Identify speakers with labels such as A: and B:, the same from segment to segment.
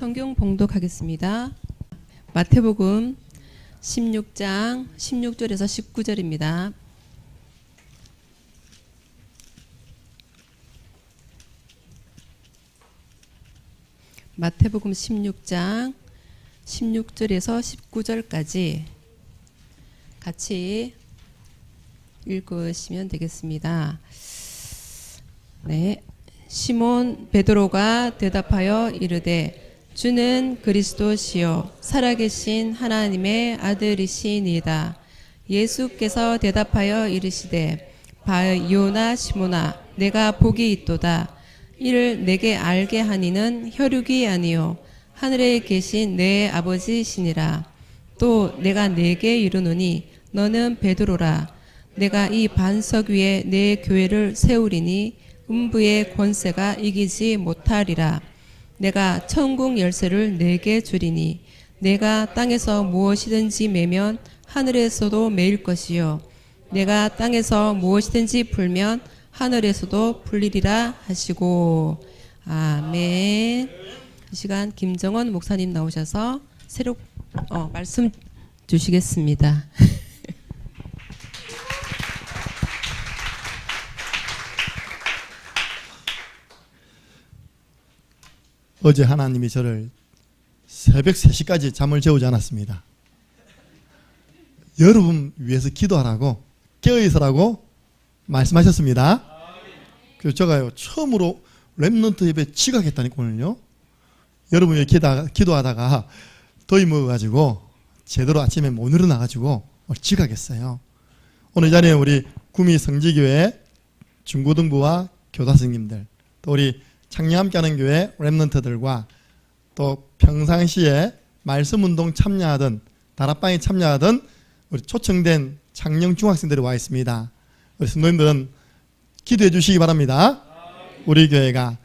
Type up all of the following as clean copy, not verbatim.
A: 성경 봉독하겠습니다. 마태복음 16장 16절에서 19절입니다. 마태복음 16장 16절에서 19절까지 같이 읽으시면 되겠습니다. 네. 시몬 베드로가 대답하여 이르되 주는 그리스도시요 살아계신 하나님의 아들이시니이다. 예수께서 대답하여 이르시되 바요나 시몬아 내가 복이 있도다. 이를 내게 알게 하니는 혈육이 아니요 하늘에 계신 내 아버지시니라. 또 내가 네게 이르노니 너는 베드로라. 내가 이 반석 위에 내 교회를 세우리니 음부의 권세가 이기지 못하리라. 내가 천국 열쇠를 네게 주리니 내가 땅에서 무엇이든지 매면 하늘에서도 매일 것이요 내가 땅에서 무엇이든지 풀면 하늘에서도 풀리리라 하시고. 아멘. 이 시간 김정원 목사님 나오셔서 새로 말씀 주시겠습니다.
B: 어제 하나님이 저를 새벽 3시까지 잠을 재우지 않았습니다. 여러분 위해서 기도하라고 깨어있으라고 말씀하셨습니다. 그래서 제가요 처음으로 렘넌트 예배 지각했다니까 오늘요. 여러분 위해 기도하다가 더위 먹어가지고 제대로 아침에 못 일어나가지고 지각했어요. 오늘 이 자리에 우리 구미 성지교회 중고등부와 교사 선생님들, 또 우리 창녕 함께하는 교회 렘넌트들과 또 평상시에 말씀운동 참여하던 다락방에 참여하던 우리 초청된 창녕 중학생들이 와 있습니다. 우리 성도님들은 기도해 주시기 바랍니다. 우리 교회가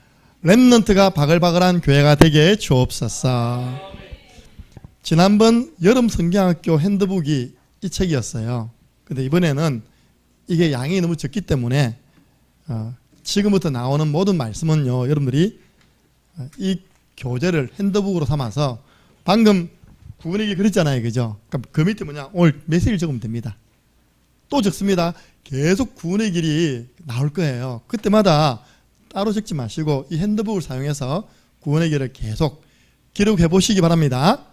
B: 렘넌트가 바글바글한 교회가 되게 주옵소서. 지난번 여름 성경학교 핸드북이 이 책이었어요. 근데 이번에는 이게 양이 너무 적기 때문에 지금부터 나오는 모든 말씀은요, 여러분들이 이 교재를 핸드북으로 삼아서 방금 구분하기 그랬잖아요, 그죠? 그럼 그 밑에 뭐냐, 오늘 메시지를 적으면 됩니다. 또 적습니다. 계속 구분의 길이 나올 거예요. 그때마다 따로 적지 마시고 이 핸드북을 사용해서 구분의 길을 계속 기록해 보시기 바랍니다.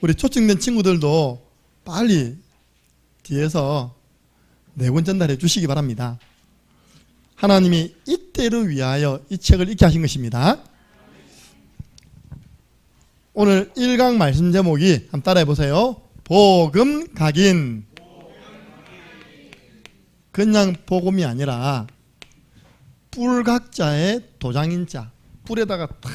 B: 우리 초청된 친구들도 빨리 뒤에서 내권 전달해 주시기 바랍니다. 하나님이 이때를 위하여 이 책을 읽게 하신 것입니다. 오늘 1강 말씀 제목이 한번 따라해 보세요. 복음 각인. 그냥 복음이 아니라 뿔각자의 도장인자, 뿔에다가 탁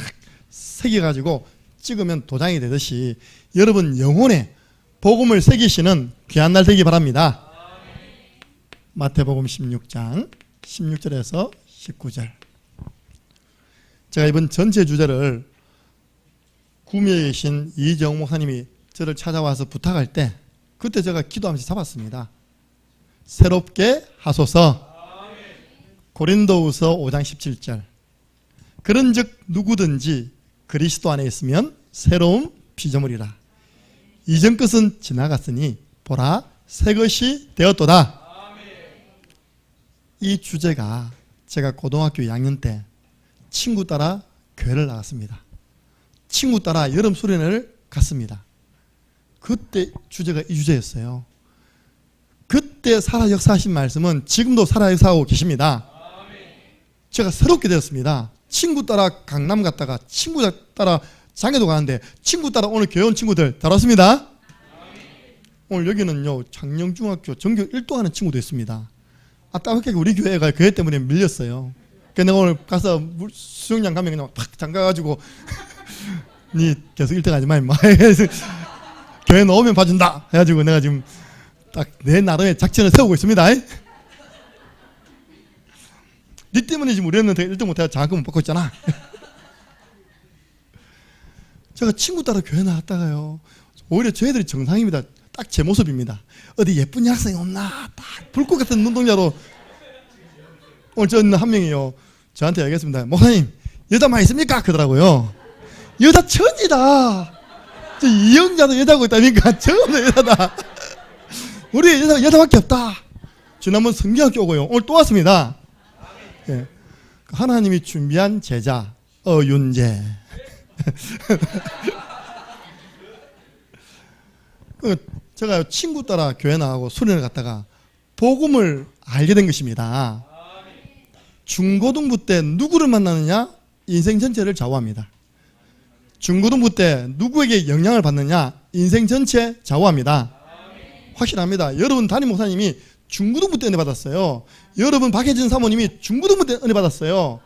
B: 새겨가지고 찍으면 도장이 되듯이 여러분 영혼에 복음을 새기시는 귀한 날 되기 바랍니다. 마태복음 16장 16절에서 19절. 제가 이번 전체 주제를 구미에 계신 이정 목사님이 저를 찾아와서 부탁할 때 그때 제가 기도하면서 잡았습니다. 새롭게 하소서. 고린도후서 5장 17절. 그런즉 누구든지 그리스도 안에 있으면 새로운 피조물이라. 이전 것은 지나갔으니 보라 새 것이 되었도다. 이 주제가 제가 고등학교 2학년 때 친구 따라 교회를 나갔습니다. 친구 따라 여름 수련회를 갔습니다. 그때 주제가 이 주제였어요. 그때 살아 역사하신 말씀은 지금도 살아 역사하고 계십니다. 제가 새롭게 되었습니다. 친구 따라 강남 갔다가 친구 따라 장애도 가는데 친구 따라 오늘 교회 온 친구들 잘 왔습니다. 오늘 여기는요 창녕중학교 전교 1등 하는 친구도 있습니다. 따뜻하게 우리 교회가 교회 때문에 밀렸어요. 그래서 내가 오늘 가서 수영장 가면 그냥 팍 잠가가지고 니 계속 1등 하지 마 임마. 교회 넣으면 봐준다 해가지고 내가 지금 딱 내 나름의 작전을 세우고 있습니다. 니 때문에 지금 우리 했는데 1등 못해서 장학금 못 받고 있잖아. 제가 친구 따라 교회 나갔다가요 오히려 저희들이 정상입니다. 딱 제 모습입니다. 어디 예쁜 여학생이 없나 딱 불꽃 같은 눈동자로. 오늘 저는 한 명이요 저한테 얘기했습니다. 목사님 여자 많이 있습니까? 그러더라고요. 여자 천지다. 저 이영자도 여자고 있다니까 전부 여자다. 우리 여자밖에 없다. 지난번 성경학교 오고요. 오늘 또 왔습니다. 예. 하나님이 준비한 제자 어윤재. 제가 친구 따라 교회 나가고 수련회 갔다가 복음을 알게 된 것입니다. 중고등부 때 누구를 만나느냐 인생 전체를 좌우합니다. 중고등부 때 누구에게 영향을 받느냐 인생 전체 좌우합니다. 확실합니다. 여러분 담임 목사님이 중고등부 때 은혜 받았어요. 여러분 박혜진 사모님이 중고등부 때 은혜 받았어요.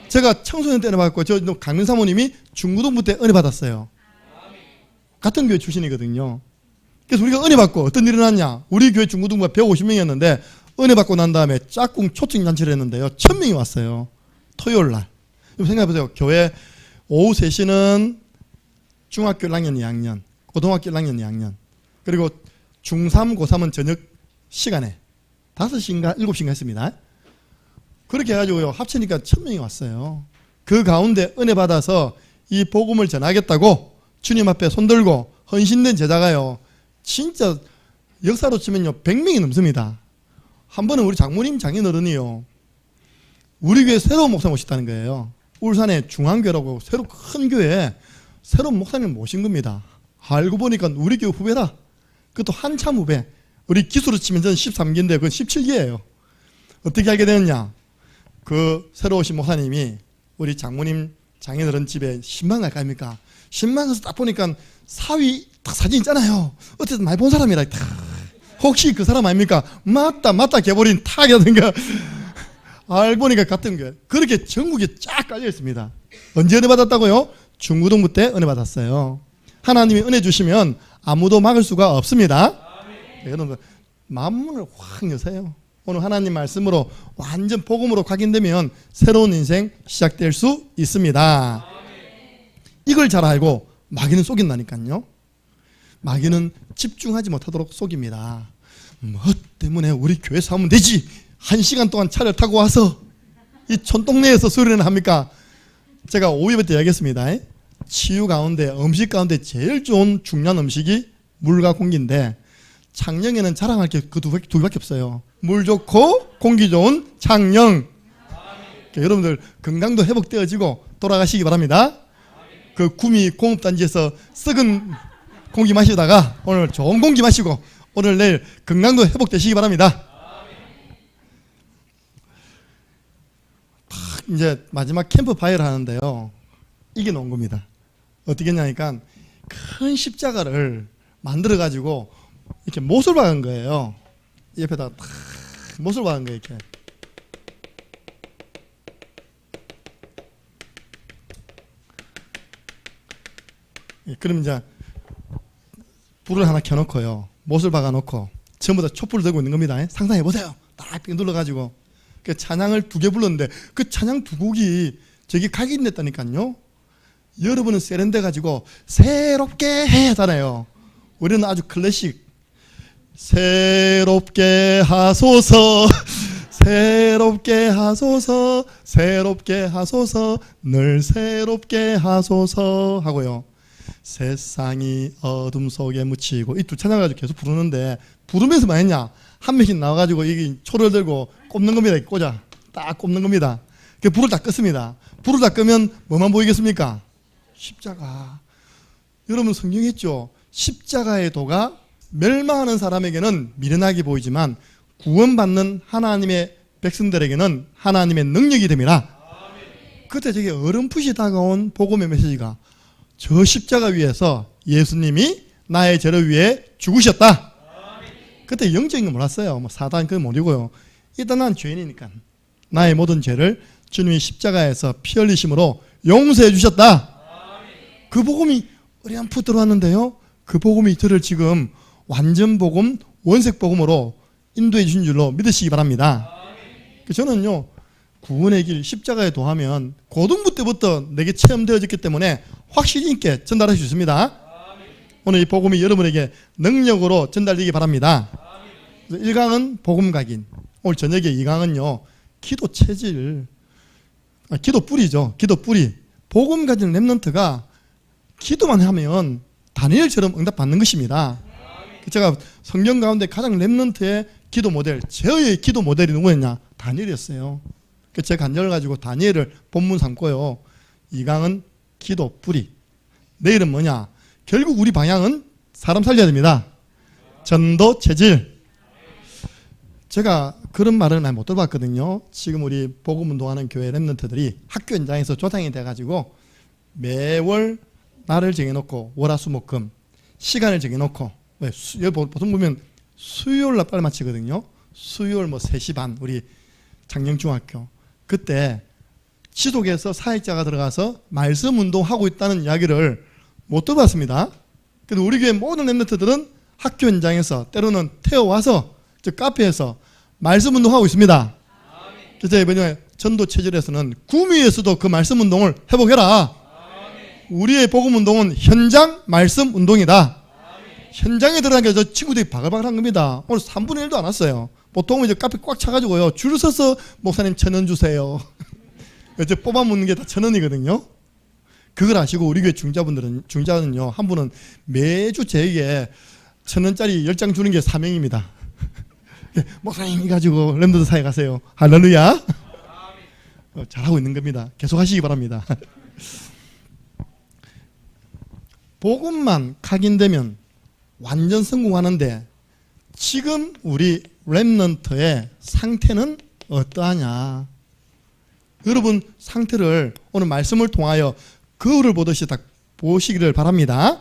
B: 제가 청소년 때 은혜 받았고 저 강민 사모님이 중고등부 때 은혜 받았어요. 같은 교회 출신이거든요. 그래서 우리가 은혜 받고 어떤 일이 일어났냐. 우리 교회 중고등부가 150명이었는데 은혜 받고 난 다음에 짝꿍 초청 잔치를 했는데요 1000명이 왔어요. 토요일날. 생각해보세요. 교회 오후 3시는 중학교 1학년 2학년 고등학교 1학년 2학년 그리고 중3 고3은 저녁 시간에 5시인가 7시인가 했습니다. 그렇게 해가지고요 합치니까 1000명이 왔어요. 그 가운데 은혜 받아서 이 복음을 전하겠다고 주님 앞에 손들고 헌신된 제자가요 진짜 역사로 치면요 100명이 넘습니다. 한 번은 우리 장모님 장인어른이요 우리 교회 새로운 목사 모셨다는 거예요. 울산에 중앙교라고 새로 큰 교회에 새로운 목사님 모신 겁니다. 알고 보니까 우리 교회 후배다. 그것도 한참 후배. 우리 기수로 치면 저는 13기인데 그건 17기예요. 어떻게 알게 되었냐. 그 새로 오신 목사님이 우리 장모님 장인어른 집에 신방 갈까 합니까? 신방 가서 딱 보니까 사위 딱 사진 있잖아요. 어쨌든 많이 본 사람이라 혹시 그 사람 아닙니까? 맞다 개버린 탁이라든가 알고 보니까 같은 거예요. 그렇게 전국에 쫙 깔려 있습니다. 언제 은혜 받았다고요? 중고등부 때 은혜 받았어요. 하나님이 은혜 주시면 아무도 막을 수가 없습니다. 여러분 마음문을 확 여세요. 오늘 하나님 말씀으로 완전 복음으로 각인되면 새로운 인생 시작될 수 있습니다. 이걸 잘 알고 마귀는 속인다니까요. 마귀는 집중하지 못하도록 속입니다. 뭐 때문에 우리 교회에서 하면 되지. 1시간 동안 차를 타고 와서 이 촌동네에서 수련을 합니까? 제가 5회부터 이야기했습니다. 치유 가운데 음식 가운데 제일 좋은 중요한 음식이 물과 공기인데 창녕에는 자랑할 게 그 두 개밖에 없어요. 물 좋고 공기 좋은 창녕. 여러분들 건강도 회복되어지고 돌아가시기 바랍니다. 그 구미 공업단지에서 썩은 공기 마시다가 오늘 좋은 공기 마시고 오늘 내일 건강도 회복되시기 바랍니다. 이제 마지막 캠프파이어를 하는데요. 이게 놓은 겁니다. 어떻게 했냐니까 큰 십자가를 만들어 가지고 이렇게 못을 박은 거예요. 옆에다가 탁 못을 박은 거예요. 이렇게. 그럼 이제 불을 하나 켜놓고요. 못을 박아놓고 전부 다 촛불을 들고 있는 겁니다. 상상해 보세요. 딱 눌러가지고 그 찬양을 2개 불렀는데 그 찬양 2곡이 저기 각인됐다니까요. 여러분은 세련돼 가지고 새롭게 해 하잖아요. 우리는 아주 클래식 새롭게 하소서 새롭게 하소서 새롭게 하소서 늘 새롭게 하소서 하고요. 세상이 어둠 속에 묻히고 이 두 찬양을 가지고 계속 부르는데 부르면서 뭐 했냐. 한 명씩 나와가지고 이 초를 들고 꼽는 겁니다. 꽂아 딱 꼽는 겁니다. 그 불을 다 껐습니다. 불을 다 끄면 뭐만 보이겠습니까? 십자가. 여러분 성경에 있죠. 십자가의 도가 멸망하는 사람에게는 미련하게 보이지만 구원받는 하나님의 백성들에게는 하나님의 능력이 됩니다. 그때 저게 어렴풋이 다가온 복음의 메시지가 저 십자가 위에서 예수님이 나의 죄를 위해 죽으셨다. 그때 영적인 거 몰랐어요. 뭐 사단 그건 모르고요. 일단 난 죄인이니까 나의 모든 죄를 주님이 십자가에서 피 흘리심으로 용서해 주셨다. 그 복음이 어렴풋 들어왔는데요. 그 복음이 저를 지금 완전 복음, 원색 복음으로 인도해 주신 줄로 믿으시기 바랍니다. 저는요 구원의 길 십자가에 도하면 고등부 때부터 내게 체험되어졌기 때문에 확실히 있게 전달할 수 있습니다. 오늘 이 복음이 여러분에게 능력으로 전달되기 바랍니다. 1강은 복음 각인, 오늘 저녁에 2강은요 기도 체질, 기도 뿌리죠. 기도 뿌리. 복음 가진 렘넌트가 기도만 하면 다니엘처럼 응답받는 것입니다. 제가 성경 가운데 가장 렘넌트의 기도 모델, 제의 기도 모델이 누구였냐? 다니엘이었어요. 제가 간절을 가지고 다니엘을 본문 삼고요. 이강은 기도 뿌리. 내일은 뭐냐? 결국 우리 방향은 사람 살려야 됩니다. 전도 체질. 제가 그런 말을 많이 못 들어봤거든요. 지금 우리 복음운동하는 교회 렘넌트들이 학교 현장에서 조장이 돼가지고 매월 날을 정해놓고 월화수목금 시간을 정해놓고 여기 보통 보면 수요일 날 빨리 마치거든요. 수요일 3시 반 우리 장영중학교 그때 지독에서 사역자가 들어가서 말씀 운동하고 있다는 이야기를 못 들어봤습니다. 그래도 우리 교회 모든 렘넌트들은 학교 현장에서 때로는 태워와서 저 카페에서 말씀 운동하고 있습니다. 그래서 이번에 전도 체질에서는 구미에서도 그 말씀 운동을 회복해라. 우리의 복음 운동은 현장 말씀 운동이다. 현장에 들어가니까 저 친구들이 바글바글한 겁니다. 오늘 3분의 1도 안 왔어요. 보통은 이제 카페 꽉 차가지고요. 줄 서서 목사님 1,000원 주세요. 이제 뽑아 묻는 게 다 1,000원이거든요. 그걸 아시고 우리 교회 중자는요. 한 분은 매주 저에게 1,000원짜리 10장 주는 게 사명입니다. 목사님 이 가지고 렘넌트 사회 가세요. 할렐루야. 잘하고 있는 겁니다. 계속 하시기 바랍니다. 복음만 각인되면 완전 성공하는데 지금 우리 렘넌트의 상태는 어떠하냐? 여러분 상태를 오늘 말씀을 통하여 거울을 보듯이 딱 보시기를 바랍니다.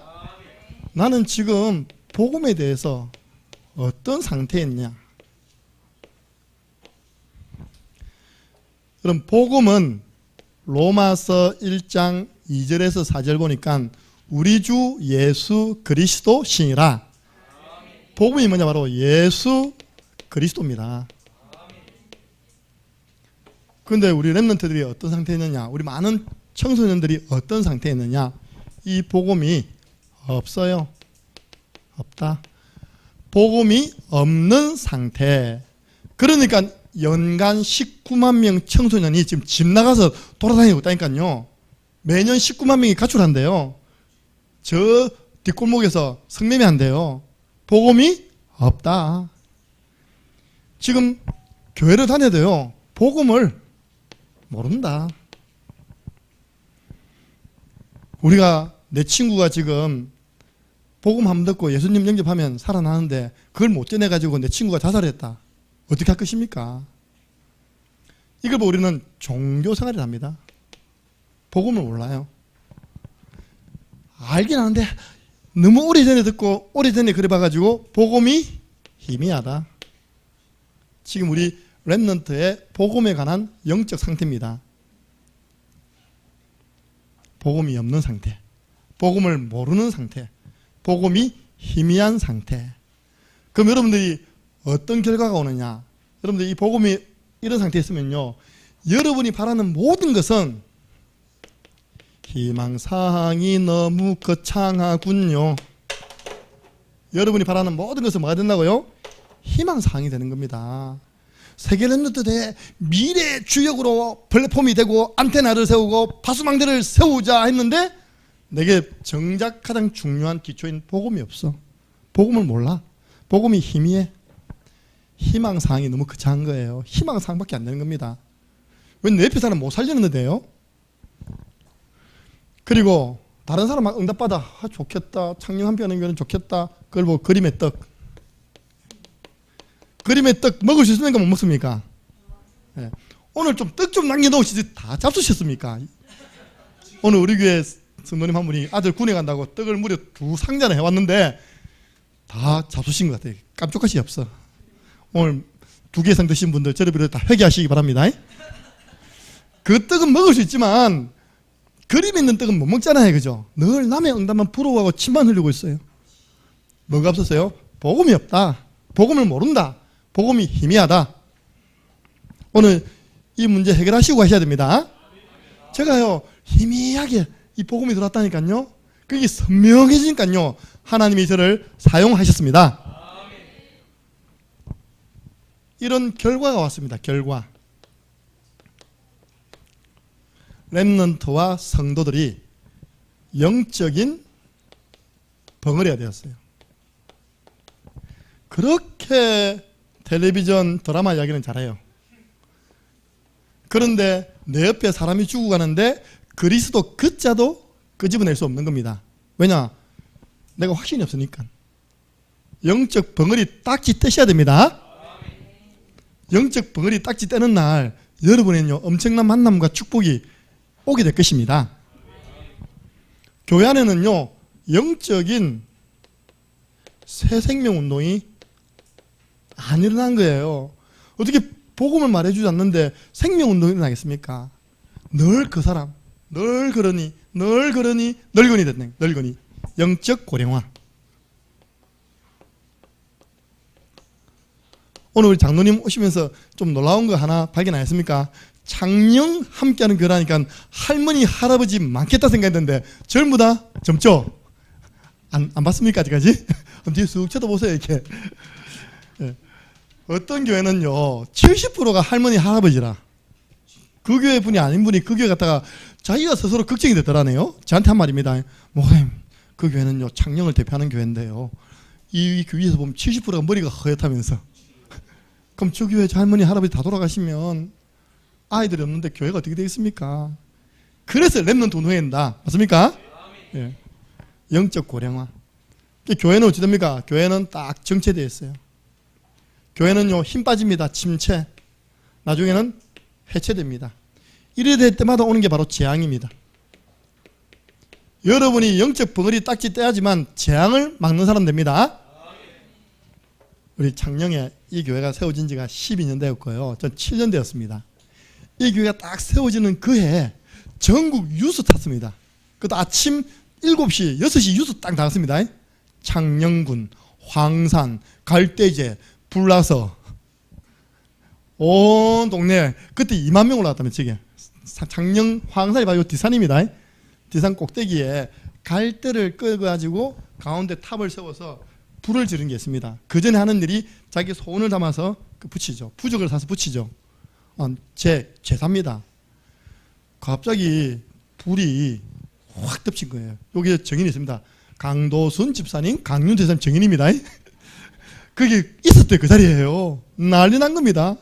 B: 나는 지금 복음에 대해서 어떤 상태에 있냐? 그럼 복음은 로마서 1장 2절에서 4절 보니까 우리 주 예수 그리스도 신이라. 복음이 뭐냐? 바로 예수 그리스도입니다. 그런데 우리 렘넌트들이 어떤 상태에 있느냐? 우리 많은 청소년들이 어떤 상태에 있느냐? 이 복음이 없어요. 없다. 복음이 없는 상태. 그러니까 연간 19만 명 청소년이 지금 집 나가서 돌아다니고 있다니까요. 매년 19만 명이 가출한대요. 저 뒷골목에서 성매매 한대요. 복음이 없다. 지금 교회를 다녀도요. 복음을 모른다. 우리가 내 친구가 지금 복음 한번 듣고 예수님 영접하면 살아나는데 그걸 못 전해가지고 내 친구가 자살했다. 어떻게 할 것입니까? 이걸 보고 우리는 종교생활을 합니다. 복음을 몰라요. 알긴 하는데 너무 오래전에 듣고 오래전에 그래 봐가지고 복음이 희미하다. 지금 우리 렘넌트의 복음에 관한 영적 상태입니다. 복음이 없는 상태, 복음을 모르는 상태, 복음이 희미한 상태. 그럼 여러분들이 어떤 결과가 오느냐? 여러분들 이 복음이 이런 상태에 있으면요, 여러분이 바라는 모든 것은 희망사항이 너무 거창하군요. 여러분이 바라는 모든 것은 뭐가 된다고요? 희망사항이 되는 겁니다. 세계 렘넌트 대회 미래 주역으로 플랫폼이 되고 안테나를 세우고 파수망대를 세우자 했는데 내게 정작 가장 중요한 기초인 복음이 없어. 복음을 몰라. 복음이 희미해. 희망사항이 너무 거창한 거예요. 희망사항밖에 안 되는 겁니다. 왜 내 옆에 사람 못 살리는데요? 그리고 다른 사람 막 응답받아. 아, 좋겠다. 창녕 함께 하는 교회는 좋겠다. 그걸 보고 그림의 떡. 그림의 떡 먹을 수 있습니까? 못 먹습니까? 네. 오늘 좀 떡 좀 남겨놓으시지 다 잡수셨습니까? 오늘 우리 교회 성도님 한 분이 아들 군에 간다고 떡을 무려 2상자나 해왔는데 다 잡수신 것 같아요. 깜짝 것이 없어. 오늘 2개 이상 드신 분들 저를 비롯해 다 회개하시기 바랍니다. 그 떡은 먹을 수 있지만 그림 있는 떡은 못 먹잖아요. 그죠? 늘 남의 응답만 부러워하고 침만 흘리고 있어요. 뭐가 없었어요? 복음이 없다. 복음을 모른다. 복음이 희미하다. 오늘 이 문제 해결하시고 가셔야 됩니다. 제가요 희미하게 이 복음이 들어왔다니까요. 그게 선명해지니까요 하나님이 저를 사용하셨습니다. 이런 결과가 왔습니다. 결과. 렘넌트와 성도들이 영적인 벙어리가 되었어요. 그렇게 텔레비전 드라마 이야기는 잘해요. 그런데 내 옆에 사람이 죽어가는데 그리스도 그자도 끄집어낼 수 없는 겁니다. 왜냐? 내가 확신이 없으니까. 영적 벙어리 딱지 떼셔야 됩니다. 영적 벙어리 딱지 떼는 날 여러분에는요 엄청난 만남과 축복이 오게 될 것입니다. 교회 안에는요 영적인 새 생명 운동이 안 일어난 거예요. 어떻게 복음을 말해주지 않는데 생명 운동이 일어나겠습니까? 늘 그 사람, 늘 그러니 늙은이 됐네. 늙은이. 영적 고령화. 오늘 우리 장로님 오시면서 좀 놀라운 거 하나 발견하셨습니까? 창녕 함께하는 교회라니까 할머니 할아버지 많겠다 생각했는데 전부 다 젊죠? 안 봤습니까 아직까지? 뒤에 쑥 쳐다보세요 이렇게. 예. 어떤 교회는요 70%가 할머니 할아버지라. 그 교회 분이 아닌 분이 그 교회 갔다가 자기가 스스로 걱정이 됐더라네요. 저한테 한 말입니다. 목사님 그 교회는요 창녕을 대표하는 교회인데요 이 교회에서 보면 70%가 머리가 허옇다면서 그럼 저 교회 할머니 할아버지 다 돌아가시면 아이들이 없는데 교회가 어떻게 되겠습니까? 그래서 렘넌트 운동회인다. 맞습니까? 예. 영적 고령화. 교회는 어찌 됩니까? 교회는 딱 정체되어 있어요. 교회는요 힘 빠집니다. 침체. 나중에는 해체됩니다. 이래 될 때마다 오는 게 바로 재앙입니다. 여러분이 영적 벙어리 딱지 떼야지만 재앙을 막는 사람 됩니다. 우리 창녕에 이 교회가 세워진 지가 12년 되었고요. 전 7년 되었습니다. 이 교회가 딱 세워지는 그 해에 전국 유수 탔습니다. 그것도 아침 7시, 6시 유수 딱 나갔습니다. 창녕군, 황산, 갈대제, 불나서 온 동네 그때 2만 명 올라왔다며 저게 창녕 황산이 바로 뒷산입니다. 뒷산 꼭대기에 갈대를 꺼가지고 가운데 탑을 세워서 불을 지른 게 있습니다. 그 전에 하는 일이 자기 소원을 담아서 붙이죠. 부적을 사서 붙이죠. 제사입니다. 갑자기 불이 확 덮친 거예요. 여기에 정인이 있습니다. 강도순 집사님, 강윤 집사님 정인입니다. 그게 있었대요. 그 자리에요. 난리 난 겁니다.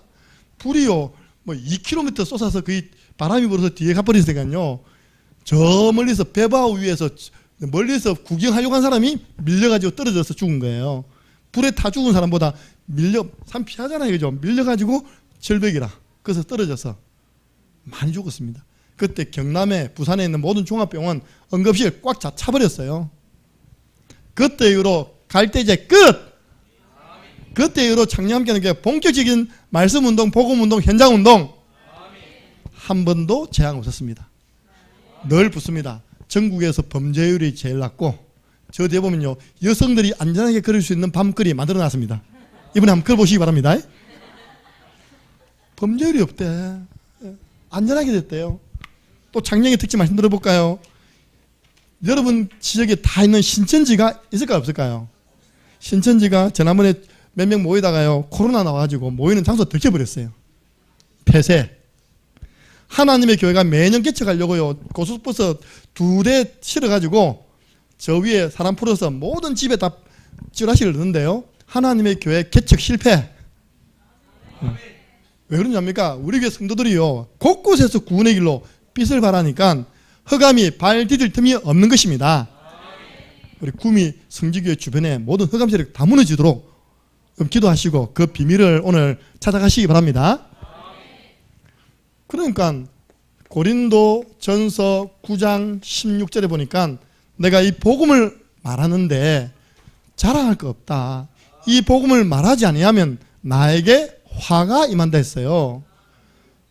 B: 불이요, 2km 쏟아서 거의 바람이 불어서 뒤에 가버리니까요. 저 멀리서 배바우 위에서 멀리서 구경하려고 한 사람이 밀려가지고 떨어져서 죽은 거예요. 불에 타 죽은 사람보다 사람 피하잖아요. 그죠? 밀려가지고 절벽이라. 그래서 떨어져서 많이 죽었습니다. 그때 경남에 부산에 있는 모든 종합병원 응급실 꽉 차버렸어요. 그때 이후로 갈대제 끝! 그때 이후로 창녕함께하는 게 본격적인 말씀운동, 복음운동, 현장운동 한 번도 재앙 없었습니다. 늘 붙습니다. 전국에서 범죄율이 제일 낮고 저 뒤에 보면요 여성들이 안전하게 걸을 수 있는 밤거리 만들어놨습니다. 이번에 한번 걸어보시기 바랍니다. 범죄율이 없대. 안전하게 됐대요. 또 창녕의 특징 말씀 들어볼까요? 여러분 지역에 다 있는 신천지가 있을까요 없을까요? 신천지가 지난번에 몇 명 모이다가요 코로나 나와가지고 모이는 장소 들켜버렸어요. 폐쇄. 하나님의 교회가 매년 개척하려고요 고속버스 2대 실어가지고 저 위에 사람 풀어서 모든 집에 다 찌라시를 넣는데요 하나님의 교회 개척 실패. 왜 그러냐입니까? 우리 교회 성도들이요 곳곳에서 구원의 길로 빛을 발하니까 흑암이 발 디딜 틈이 없는 것입니다. 우리 구미 성지교회 주변에 모든 흑암 세력 다 무너지도록 기도하시고 그 비밀을 오늘 찾아가시기 바랍니다. 그러니까 고린도 전서 9장 16절에 보니까 내가 이 복음을 말하는데 자랑할 거 없다. 이 복음을 말하지 아니하면 나에게 화가 임한다 했어요.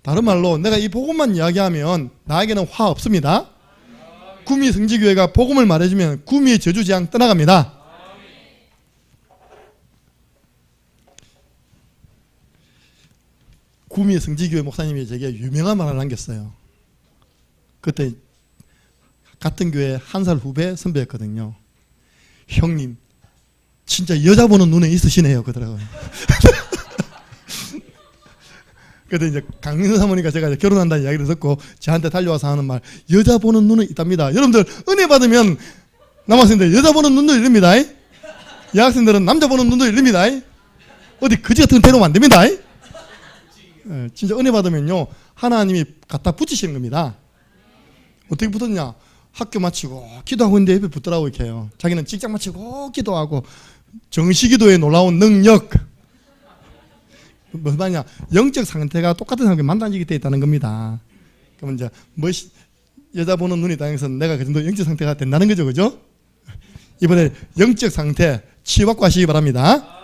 B: 다른 말로 내가 이 복음만 이야기하면 나에게는 화 없습니다. 구미 성지교회가 복음을 말해주면 구미의 저주재앙 떠나갑니다. 구미 성지교회 목사님이 제게 유명한 말을 남겼어요. 그때 같은 교회 한 살 후배 선배였거든요. 형님 진짜 여자 보는 눈에 있으시네요 그러더라고요. 그때 이제 강민수 사모님과 제가 이제 결혼한다는 이야기를 듣고 저한테 달려와서 하는 말, 여자 보는 눈은 있답니다. 여러분들 은혜 받으면 남학생들 여자 보는 눈도 열립니다. 여학생들은 남자 보는 눈도 열립니다. 어디 그지 같은 거 데려오면 안 됩니다. 진짜 은혜 받으면요 하나님이 갖다 붙이시는 겁니다. 어떻게 붙었냐? 학교 마치고 기도하고 있는데 옆에 붙더라고 이렇게 해요. 자기는 직장 마치고 기도하고 정시기도에 놀라운 능력. 무슨 말이냐? 영적 상태가 똑같은 사람이 만나지게 돼 있다는 겁니다. 그러면 이제 여자 보는 눈이 당해서 내가 그 정도 영적 상태가 된다는 거죠, 그죠? 이번에 영적 상태 치유받고 하시기 바랍니다.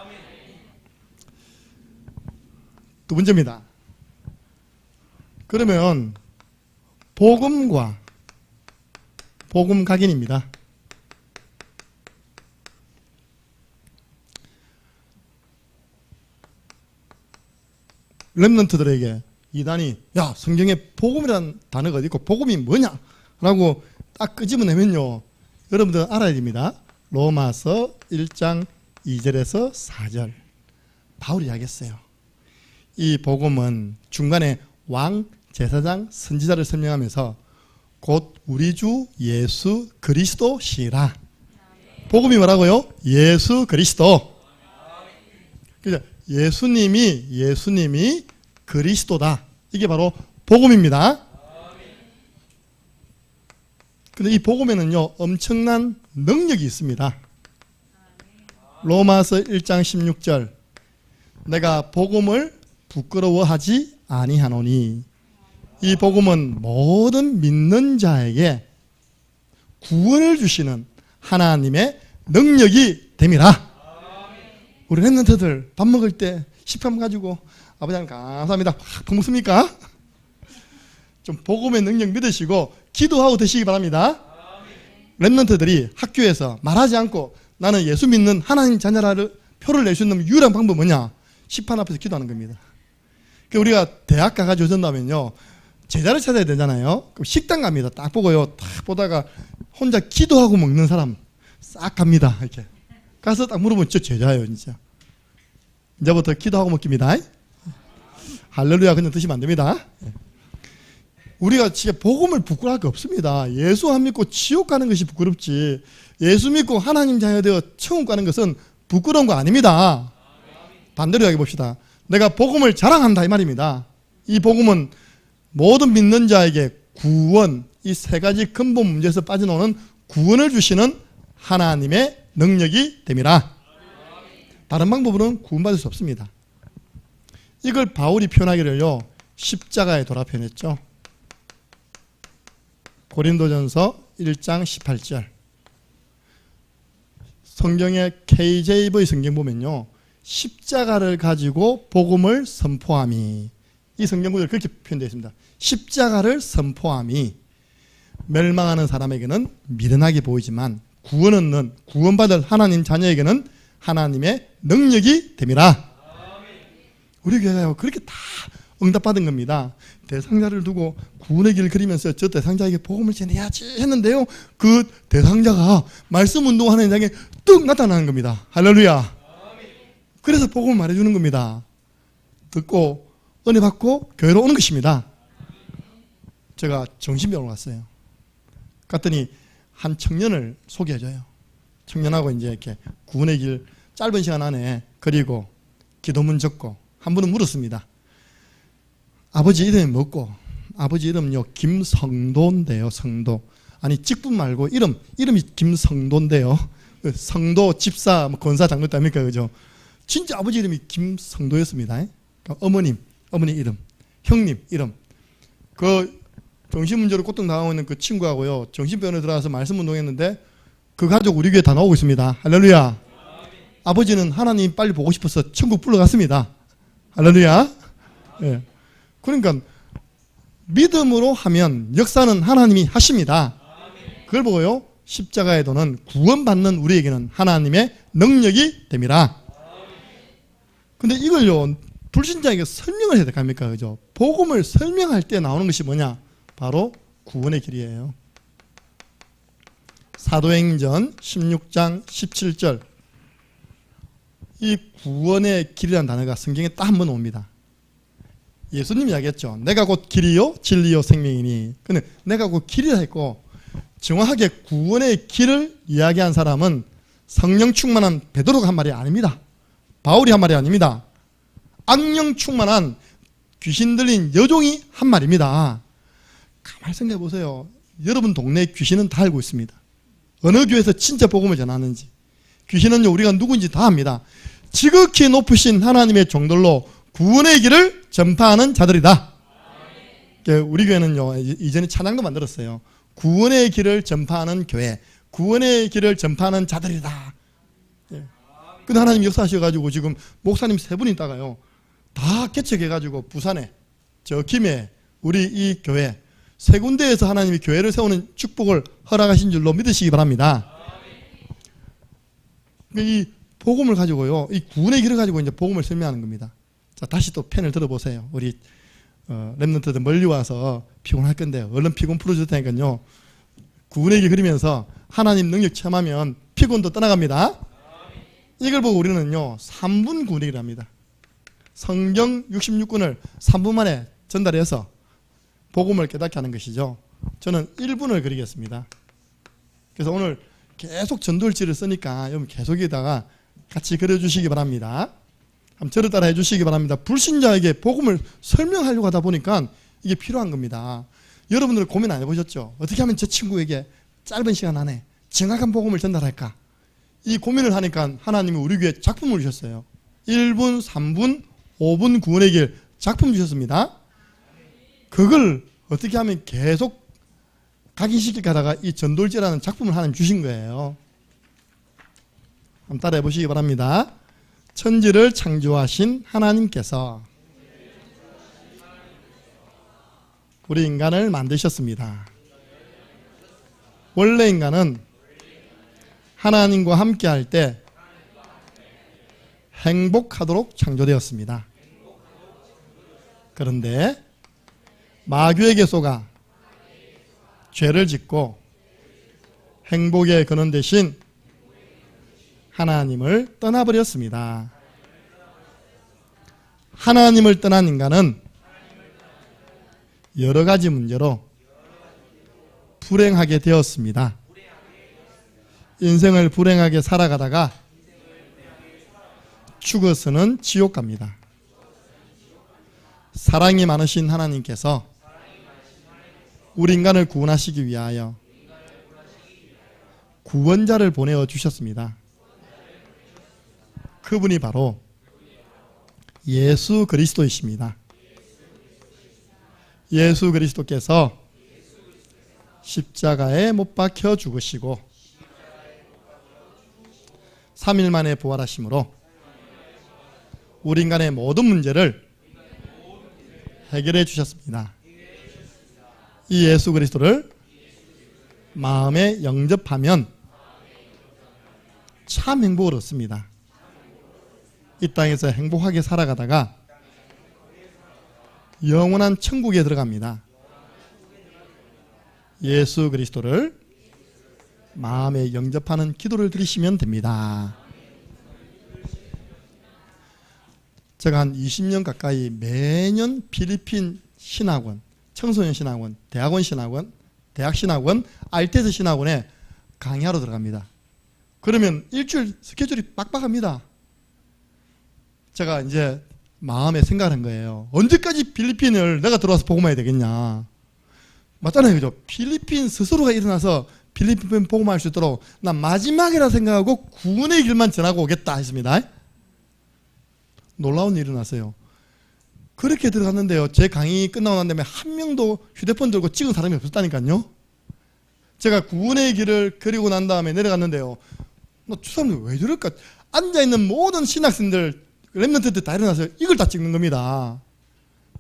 B: 두 번째입니다. 그러면 복음과 복음 각인입니다. 렘넌트들에게 이단이 야 성경에 복음이라는 단어가 어디 있고 복음이 뭐냐 라고 딱 끄집어내면요 여러분들 알아야 됩니다. 로마서 1장 2절에서 4절 바울이 이야기했어요. 이 복음은 중간에 왕, 제사장, 선지자를 설명하면서 곧 우리 주 예수 그리스도시라. 복음이 뭐라고요? 예수 그리스도. 그죠? 예수님이 그리스도다. 이게 바로 복음입니다. 근데 이 복음에는요 엄청난 능력이 있습니다. 로마서 1장 16절 내가 복음을 부끄러워하지 아니하노니 이 복음은 모든 믿는 자에게 구원을 주시는 하나님의 능력이 됨이라. 우리 렘넌트들 밥 먹을 때 식판 가지고 아버지 감사합니다 확 퍼먹습니까? 좀 복음의 능력 믿으시고 기도하고 드시기 바랍니다. 렘넌트들이 학교에서 말하지 않고 나는 예수 믿는 하나님 자녀라를 표를 낼 수 있는 유일한 방법은 뭐냐? 식판 앞에서 기도하는 겁니다. 그러니까 우리가 대학 가가지고 전다면요 제자를 찾아야 되잖아요. 그럼 식당 갑니다. 딱 보고요 딱 보다가 혼자 기도하고 먹는 사람 싹 갑니다. 이렇게 가서 딱 물어보면 저 제자예요 진짜. 이제부터 기도하고 먹깁니다. 할렐루야 그냥 드시면 안 됩니다. 우리가 진짜 복음을 부끄러워할 게 없습니다. 예수 안 믿고 지옥 가는 것이 부끄럽지 예수 믿고 하나님 자녀 되어 천국 가는 것은 부끄러운 거 아닙니다. 반대로 이야기해 봅시다. 내가 복음을 자랑한다 이 말입니다. 이 복음은 모든 믿는 자에게 구원, 이 세 가지 근본 문제에서 빠져나오는 구원을 주시는 하나님의 능력이 됨이라. 다른 방법으로는 구원받을 수 없습니다. 이걸 바울이 표현하기를요 십자가에 돌아 표현했죠. 고린도전서 1장 18절 성경의 KJV 성경 보면요 십자가를 가지고 복음을 선포함이 이 성경 구절이 그렇게 표현되어 있습니다. 십자가를 선포함이 멸망하는 사람에게는 미련하게 보이지만 구원 얻는 구원받을 하나님 자녀에게는 하나님의 능력이 됨이라. 우리 교회가요 그렇게 다 응답받은 겁니다. 대상자를 두고 구원의 길을 그리면서 저 대상자에게 복음을 전해야지 했는데요 그 대상자가 말씀 운동하는 현장에 뚝 나타나는 겁니다. 할렐루야. 그래서 복음을 말해주는 겁니다. 듣고 은혜 받고 교회로 오는 것입니다. 제가 정신병원을 갔어요. 갔더니 한 청년을 소개해줘요. 청년하고 이제 이렇게 구원의 길 짧은 시간 안에 그리고 기도문 적고 한 분은 물었습니다. 아버지 이름이 뭐고? 아버지 이름요 김성도인데요. 성도. 아니 직분 말고 이름이 김성도인데요. 성도 집사 권사 장로 때입니까 그죠? 진짜 아버지 이름이 김성도였습니다. 그러니까 어머니 이름, 형님 이름. 그 정신문제로 고통당하고 있는 그 친구하고요 정신병원에 들어가서 말씀 운동했는데 그 가족 우리 교회 다 나오고 있습니다. 할렐루야. 아버지는 하나님 빨리 보고 싶어서 천국 불러갔습니다. 할렐루야. 예. 그러니까 믿음으로 하면 역사는 하나님이 하십니다. 그걸 보고요 십자가의 도는 구원받는 우리에게는 하나님의 능력이 됨이라. 근데 이걸요 불신자에게 설명을 해야 될 거 아닙니까 그죠? 복음을 설명할 때 나오는 것이 뭐냐? 바로 구원의 길이에요. 사도행전 16장 17절 이 구원의 길이라는 단어가 성경에 딱 한 번 옵니다. 예수님이 이야기했죠. 내가 곧 길이요 진리요 생명이니. 근데 내가 곧 길이라 했고, 정확하게 구원의 길을 이야기한 사람은 성령 충만한 베드로가 한 말이 아닙니다. 바울이 한 말이 아닙니다. 악령 충만한 귀신 들린 여종이 한 말입니다. 가만히 생각해 보세요. 여러분 동네 귀신은 다 알고 있습니다. 어느 교회에서 진짜 복음을 전하는지, 귀신은요 우리가 누군지 다 압니다. 지극히 높으신 하나님의 종들로 구원의 길을 전파하는 자들이다. 우리 교회는요 이전에 찬양도 만들었어요. 구원의 길을 전파하는 교회, 구원의 길을 전파하는 자들이다. 근데 하나님 역사하셔가지고 지금 목사님 3분이 있다가요 다 개척해가지고 부산에, 저 김해, 우리 이 교회 3군데에서 하나님이 교회를 세우는 축복을 허락하신 줄로 믿으시기 바랍니다. 이 복음을 가지고요, 이 구원의 길을 가지고 이제 복음을 설명하는 겁니다. 자, 다시 또 펜을 들어보세요. 우리 렘넌트들 멀리 와서 피곤할 건데 얼른 피곤 풀어줄 테니까요. 구원의 길 그리면서 하나님 능력 체험하면 피곤도 떠나갑니다. 이걸 보고 우리는요 3분 구원의 길을 합니다. 성경 66권을 3분 만에 전달해서 복음을 깨닫게 하는 것이죠. 저는 1분을 그리겠습니다. 그래서 오늘 계속 전도일지를 쓰니까 여러분 계속에다가 같이 그려주시기 바랍니다. 한번 저를 따라 해주시기 바랍니다. 불신자에게 복음을 설명하려고 하다 보니까 이게 필요한 겁니다. 여러분들 고민 안 해보셨죠? 어떻게 하면 저 친구에게 짧은 시간 안에 정확한 복음을 전달할까? 이 고민을 하니까 하나님이 우리 교회에 작품을 주셨어요. 1분, 3분, 5분 구원의 길 작품 주셨습니다. 그걸 어떻게 하면 계속 각인시킬까 하다가 이 전도일지라는 작품을 하나님 주신 거예요. 한번 따라해 보시기 바랍니다. 천지를 창조하신 하나님께서 우리 인간을 만드셨습니다. 원래 인간은 하나님과 함께 할 때 행복하도록 창조되었습니다. 그런데 마귀에게 속아 죄를 짓고 행복의 근원 대신 하나님을 떠나버렸습니다. 하나님을 떠난 인간은 여러 가지 문제로 불행하게 되었습니다. 인생을 불행하게 살아가다가 죽어서는 지옥 갑니다. 사랑이 많으신 하나님께서 우리 인간을 구원하시기 위하여 구원자를 보내어 주셨습니다. 그분이 바로 예수 그리스도이십니다. 예수 그리스도께서 십자가에 못 박혀 죽으시고 3일 만에 부활하심으로 우리 인간의 모든 문제를 해결해 주셨습니다. 이 예수 그리스도를 마음에 영접하면 참 행복을 얻습니다. 이 땅에서 행복하게 살아가다가 영원한 천국에 들어갑니다. 예수 그리스도를 마음에 영접하는 기도를 드리시면 됩니다. 제가 한 20년 가까이 매년 필리핀 신학원, 청소년 신학원, 대학원 신학원, 대학 신학원, 알테스 신학원에 강의하러 들어갑니다. 그러면 일주일 스케줄이 빡빡합니다. 제가 이제 마음에 생각한 거예요. 언제까지 필리핀을 내가 들어와서 복음해야 되겠냐. 맞잖아요, 그죠? 필리핀 스스로가 일어나서 필리핀 복음할 수 있도록 난 마지막이라 생각하고 구원의 길만 전하고 오겠다 했습니다. 놀라운 일이 일어났어요. 그렇게 들어갔는데요, 제 강의 끝나고 난 다음에 한 명도 휴대폰 들고 찍은 사람이 없었다니까요. 제가 구원의 길을 그리고 난 다음에 내려갔는데요, 저 사람들 왜 저럴까? 앉아있는 모든 신학생들 렘넌트들 다 일어나서 이걸 다 찍는 겁니다.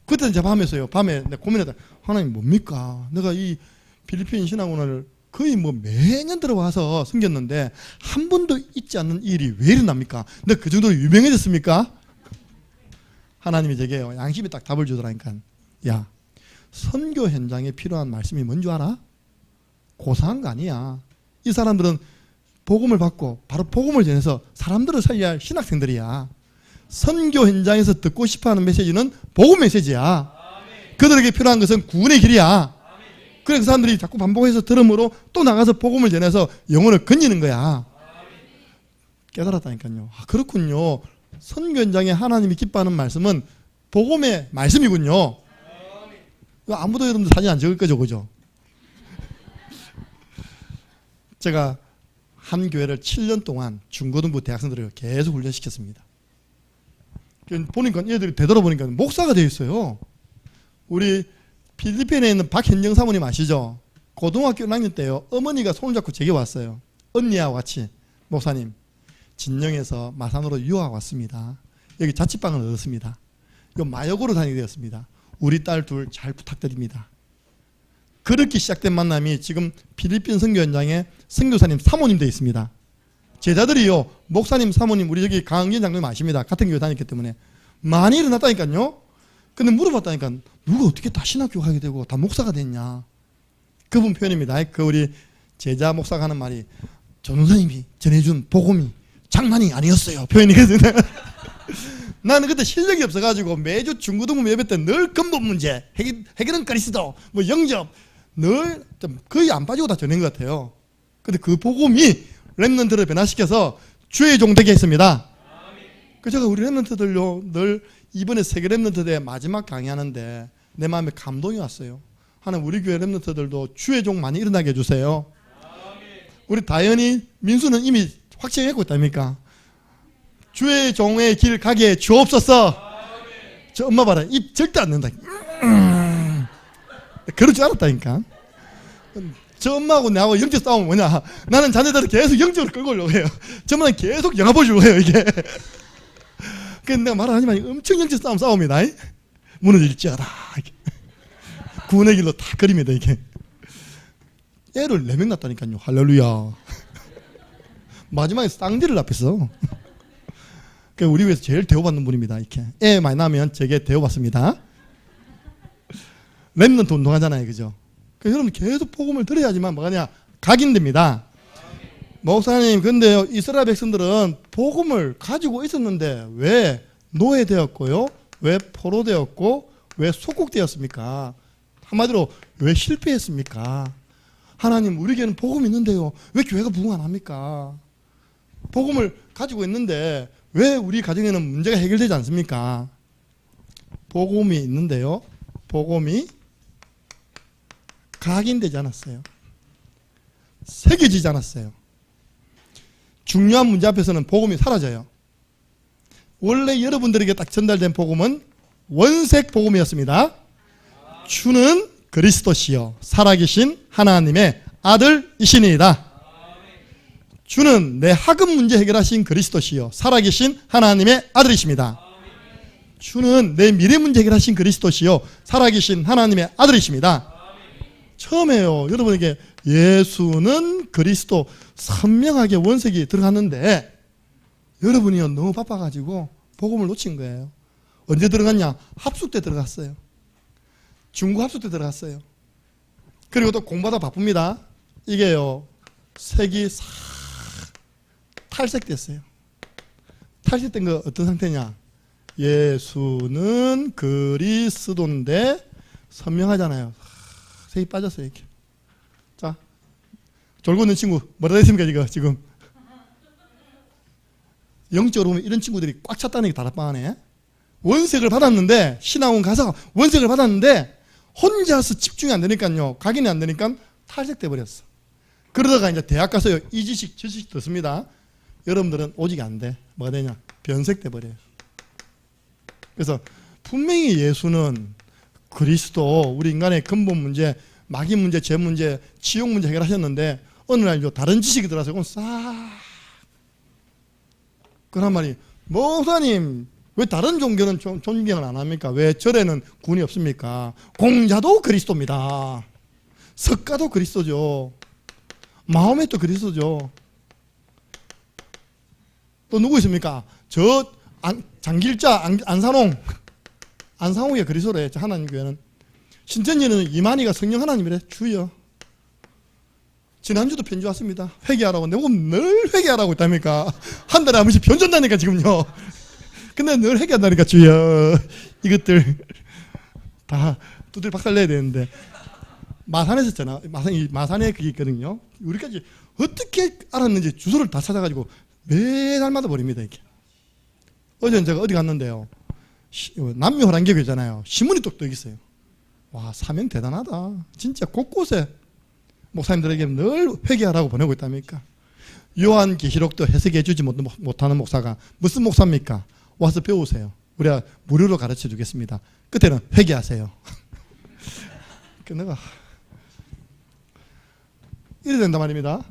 B: 그때는 제가 밤에 내가 고민했다. 하나님 뭡니까? 내가 이 필리핀 신학원을 거의 뭐 매년 들어와서 섬겼는데 한 번도 있지 않는 일이 왜 일어납니까? 내가 그 정도로 유명해졌습니까? 하나님이 제게 양심이 딱 답을 주더라니까. 야, 선교 현장에 필요한 말씀이 뭔지 알아? 고사한 거 아니야. 이 사람들은 복음을 받고 바로 복음을 전해서 사람들을 살려야 할 신학생들이야. 선교 현장에서 듣고 싶어하는 메시지는 복음 메시지야. 그들에게 필요한 것은 구원의 길이야. 그래서 그 사람들이 자꾸 반복해서 들음으로 또 나가서 복음을 전해서 영혼을 건지는 거야. 깨달았다니까요. 아, 그렇군요. 선교 현장에 하나님이 기뻐하는 말씀은 복음의 말씀이군요. 아무도 여러분들 사진 안 찍을 거죠, 그죠? 제가 한 교회를 7년 동안 중고등부 대학생들을 계속 훈련시켰습니다. 보니까 얘들이 되돌아보니까 목사가 되어 있어요. 우리 필리핀에 있는 박현정 사모님 아시죠? 고등학교 1학년 때요. 어머니가 손을 잡고 제게 왔어요. 언니와 같이 목사님 진영에서 마산으로 유학 왔습니다. 여기 자취방을 얻었습니다. 요 마역으로 다니게 되었습니다. 우리 딸 둘 잘 부탁드립니다. 그렇게 시작된 만남이 지금 필리핀 선교 현장에 선교사님 사모님 되어 있습니다. 제자들이요. 목사님 사모님 우리 저기 강은경 장로님 아십니다. 같은 교회 다녔기 때문에 많이 일어났다니까요. 근데 물어봤다니까 누가 어떻게 다 신학교 가게 되고 다 목사가 됐냐. 그분 표현입니다. 그 우리 제자 목사가 하는 말이 전우사님이 전해준 복음이 장난이 아니었어요. 표현이거든요. 나는 그때 실력이 없어가지고 매주 중고등부 예배 때 늘 근본 문제, 해결은 그리스도, 뭐 영접 늘 거의 안 빠지고 다 전한 것 같아요. 근데 그 복음이 렘넌트를 변화시켜서 주의 종 되게 했습니다. 그래서 제가 우리 렘넌트들요 늘 이번에 세계 렘넌트 대회 마지막 강의하는데 내 마음에 감동이 왔어요. 하나님 우리 교회 렘넌트들도 주의 종 많이 일어나게 해주세요. 우리 다현이 민수는 이미 확증했고 있답니까? 주의 종의 길 가게 주옵소서. 저 엄마 봐라 입 절대 안 nen다. 그럴 줄 알았다니까. 저 엄마하고 나하고 영적 싸움은 뭐냐. 나는 자녀들을 계속 영적으로 끌고 오려고 해요. 저 엄마는 계속 영화 보여주려고 해요 이게. 그래서 내가 말하지만 엄청 영적 싸움이다. 무너질지어다. 구원의 길로 다 그립니다 이게. 애를 4명 낳았다니까요. 할렐루야. 마지막에 쌍디를 낳았어. 우리 교회에서 제일 대우받는 분입니다. 이렇게 애 많이 낳으면 제게 대우받습니다. 렘넌트 운동하잖아요, 그죠? 그래서 여러분 계속 복음을 들어야지만 뭐가냐 각인됩니다. 목사님, 근데요 이스라엘 백성들은 복음을 가지고 있었는데 왜 노예되었고요, 왜 포로되었고, 왜 속국되었습니까? 한마디로 왜 실패했습니까? 하나님, 우리 교회는 복음이 있는데요 왜 교회가 부흥 안 합니까? 복음을 가지고 있는데 왜 우리 가정에는 문제가 해결되지 않습니까? 복음이 있는데요 복음이 각인되지 않았어요. 새겨지지 않았어요. 중요한 문제 앞에서는 복음이 사라져요. 원래 여러분들에게 딱 전달된 복음은 원색 복음이었습니다. 주는 그리스도시요 살아계신 하나님의 아들이시니이다. 주는 내 학업 문제 해결하신 그리스도시요 살아계신 하나님의 아들이십니다. 주는 내 미래 문제 해결하신 그리스도시요 살아계신 하나님의 아들이십니다. 처음에요 여러분에게 예수는 그리스도 선명하게 원색이 들어갔는데 여러분이요 너무 바빠가지고 복음을 놓친 거예요. 언제 들어갔냐? 합숙 때 들어갔어요. 중고 합숙 때 들어갔어요. 그리고 또 공부하다 바쁩니다. 이게요 색이 싹 탈색됐어요. 탈색된 거 어떤 상태냐? 예수는 그리스도인데 선명하잖아요. 색이 빠졌어요 이렇게. 자, 졸고 있는 친구 뭐라 했습니까 지금? 영적으로 보면 이런 친구들이 꽉 찼다는 게 다락방하네. 원색을 받았는데 신학원 가서 원색을 받았는데 혼자서 집중이 안 되니까요 각인이 안 되니까 탈색돼 버렸어. 그러다가 이제 대학 가서요 이 지식 저 지식 듣습니다. 여러분들은 오직이 안 돼. 뭐가 되냐? 변색돼 버려요. 그래서 분명히 예수는 그리스도 우리 인간의 근본 문제, 마귀 문제, 죄 문제, 지옥 문제 해결하셨는데 어느 날 다른 지식이 들어와서 이건 싹 그런 말이 목사님 왜 다른 종교는 존경을 안 합니까? 왜 절에는 군이 없습니까? 공자도 그리스도입니다. 석가도 그리스도죠. 마호메도 그리스도죠. 또 누구 있습니까? 장길자 안상홍이 그리스도래. 하나님 교회는. 신천지는 이만희가 성령 하나님이래. 주여. 지난주도 편지 왔습니다. 회개하라고. 내가 늘 회개하라고 했답니까? 한 달에 한 번씩 편전다니까 지금요. 근데 늘 회개한다니까, 주여. 이것들 다 두드려 박살 내야 되는데. 마산에 있었잖아. 마산에 그게 있거든요. 우리까지 어떻게 알았는지 주소를 다 찾아가지고 매달마다 버립니다, 이렇게. 어제는 제가 어디 갔는데요. 남미 호랑개교잖아요. 신문이 똑똑 있어요. 와, 사명 대단하다. 진짜 곳곳에 목사님들에게 늘 회개하라고 보내고 있답니까? 요한계시록도 해석해 주지 못하는 목사가 무슨 목사입니까? 와서 배우세요. 우리가 무료로 가르쳐 주겠습니다. 그때는 회개하세요. 내가 이래 된단 말입니다.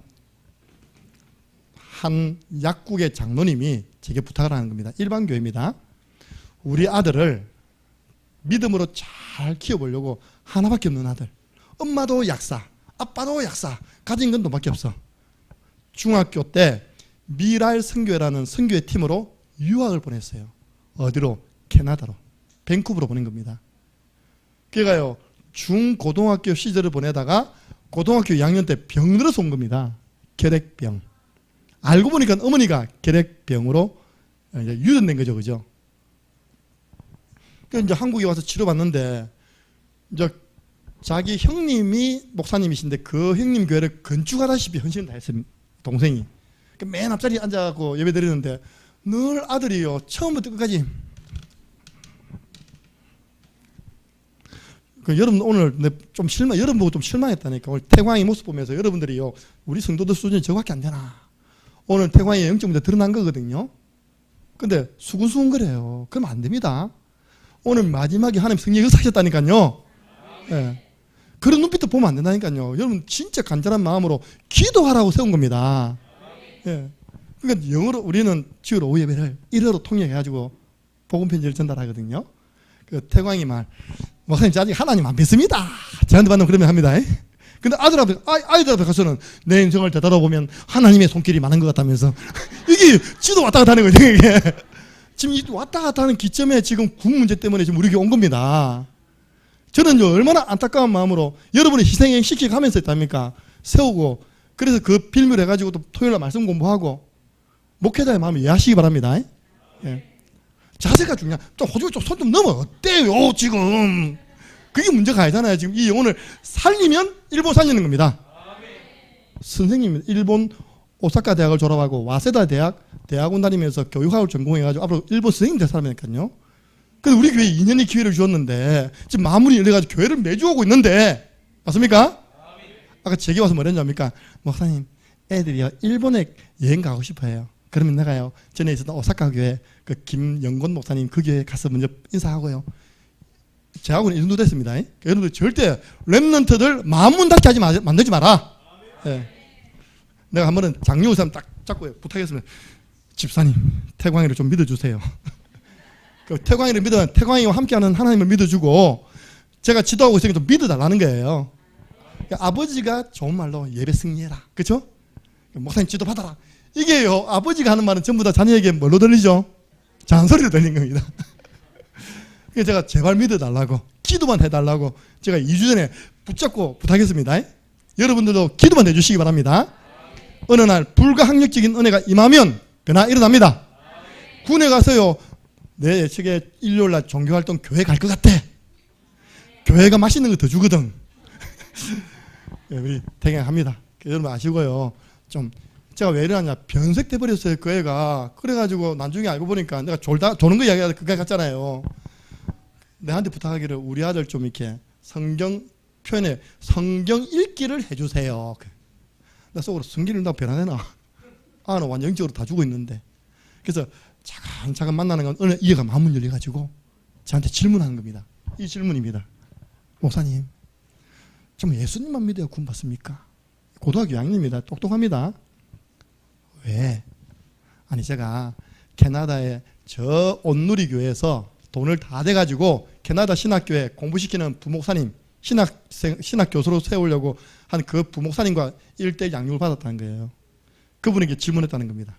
B: 한 약국의 장로님이 제게 부탁을 하는 겁니다. 일반 교회입니다. 우리 아들을 믿음으로 잘 키워보려고 하나밖에 없는 아들. 엄마도 약사, 아빠도 약사, 가진 건 돈밖에 없어. 중학교 때 미랄 선교회라는 선교회 팀으로 유학을 보냈어요. 어디로? 캐나다로. 밴쿠버로 보낸 겁니다. 걔가요, 중고등학교 시절을 보내다가 고등학교 2학년 때 병 들어서 온 겁니다. 결핵병. 알고 보니까 어머니가 결핵병으로 이제 유전된 거죠, 그죠? 그래서 이제 한국에 와서 치료받는데, 이제 자기 형님이 목사님이신데 그 형님 교회를 건축하다시피 헌신을 다 했습니다. 동생이. 맨 앞자리에 앉아갖고 예배 드리는데 늘 아들이요, 처음부터 끝까지. 여러분 오늘 좀 여러분 보고 좀 실망했다니까. 오늘 태광이 모습 보면서 여러분들이요, 우리 성도들 수준이 저거밖에 안 되나. 오늘 태광이 영적 문제 드러난 거거든요. 근데 수근수근 그래요. 그러면 안 됩니다. 오늘 마지막에 하나님 승리 역사하셨다니까요. 예. 그런 눈빛도 보면 안 된다니까요. 여러분 진짜 간절한 마음으로 기도하라고 세운 겁니다. 예. 그러니까 영어로 우리는 주일 오후 예배를 일어로 통역해가지고 복음 편지를 전달하거든요. 그 태광이 말, 목사님 저 아직 하나님 안 뵙습니다. 저한테 받으면 그러면 합니다. 근데 아이들 앞에 가서는 내 인생을 되돌아보면 하나님의 손길이 많은 것 같다면서 이게 지도 왔다 갔다 하는 거죠. 이게 지금 이 왔다 갔다 하는 기점에 지금 군 문제 때문에 지금 우리 교회 온 겁니다. 저는요, 얼마나 안타까운 마음으로 여러분이 희생행 시켜가면서 했답니까? 세우고, 그래서 그 빌미를 해가지고 또 토요일날 말씀 공부하고, 목회자의 마음을 이해하시기 바랍니다. 예. 자세가 중요한, 좀 호주 좀 손 좀 넘어. 어때요, 지금? 그게 문제가 아니잖아요. 지금 이 영혼을 살리면 일본 살리는 겁니다. 선생님, 일본 오사카 대학을 졸업하고 와세다 대학원 다니면서 교육학을 전공해가지고 앞으로 일본 선생님 될 사람이니까요. 그래서 우리 교회에 2년의 기회를 주었는데 지금 마무리 열려가지고 교회를 매주 오고 있는데, 맞습니까? 아까 제게 와서 뭐랬냐 합니까? 목사님, 애들이요, 일본에 여행 가고 싶어요. 그러면 내가요, 전에 있었던 오사카 교회 그 김영곤 목사님 그 교회 가서 먼저 인사하고요. 제하고는 이 정도 됐습니다. 여러분들 절대 렘넌트들 마음문 닫게 하지 만들지 마라. 예. 내가 한 번은 장려우 사람 딱 잡고 부탁했으면, 집사님 태광이를 좀 믿어주세요. 그 태광이를 믿으면 태광이와 함께하는 하나님을 믿어주고, 제가 지도하고 있으니까 좀 믿어달라는 거예요. 그러니까 아버지가 좋은 말로 예배 승리해라, 그렇죠? 목사님 지도 받아라. 이게요, 아버지가 하는 말은 전부 다 자녀에게 뭘로 들리죠? 잔소리로 들린 겁니다. 그래서 제가 제발 믿어달라고, 기도만 해달라고 제가 2주 전에 붙잡고 부탁했습니다. 여러분들도 기도만 해주시기 바랍니다. 어느 날 불가항력적인 은혜가 임하면 변화 일어납니다. 군에 가서요, 내 예측에 일요일날 종교활동 교회 갈 것 같아. 교회가 맛있는 거 더 주거든. 우리 대행합니다. 여러분 아시고요, 좀 제가 왜 이러냐, 변색돼 버렸어요, 그 애가. 그래가지고 나중에 알고 보니까 내가 조는 거 이야기하다 그거 같잖아요. 내한테 부탁하기를 우리 아들 좀 이렇게 성경 표현에 성경 읽기를 해주세요. 나 속으로 성경 읽는다고 변화되나? 나 완전 영적으로 다 주고 있는데. 그래서 차근차근 만나는 건 어느 이해가 마음문 열려가지고 저한테 질문하는 겁니다. 이 질문입니다. 목사님, 좀 예수님만 믿어야 구원 받습니까? 고등학교 2학년입니다. 똑똑합니다. 왜? 아니 제가 캐나다의 저 온누리 교회에서 돈을 다 대가지고 캐나다 신학교에 공부시키는 부목사님, 신학교수로 세우려고 한 그 부목사님과 1대1 양육을 받았다는 거예요. 그분에게 질문했다는 겁니다.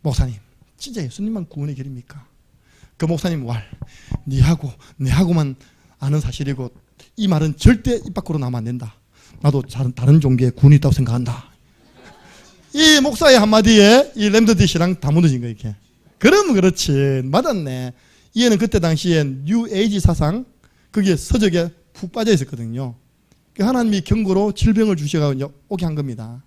B: 목사님, 진짜 예수님만 구원의 길입니까? 그 목사님 내하고만 아는 사실이고 이 말은 절대 입 밖으로 나면 안 된다. 나도 다른 종교에 구원이 있다고 생각한다. 이 목사의 한마디에 이 렘드디 신앙 다 무너진 거예요, 이렇게. 그러면 그렇지. 맞았네. 이해는 그때 당시에 뉴 에이지 사상, 거기에 서적에 푹 빠져 있었거든요. 하나님이 경고로 질병을 주셔서 오게 한 겁니다.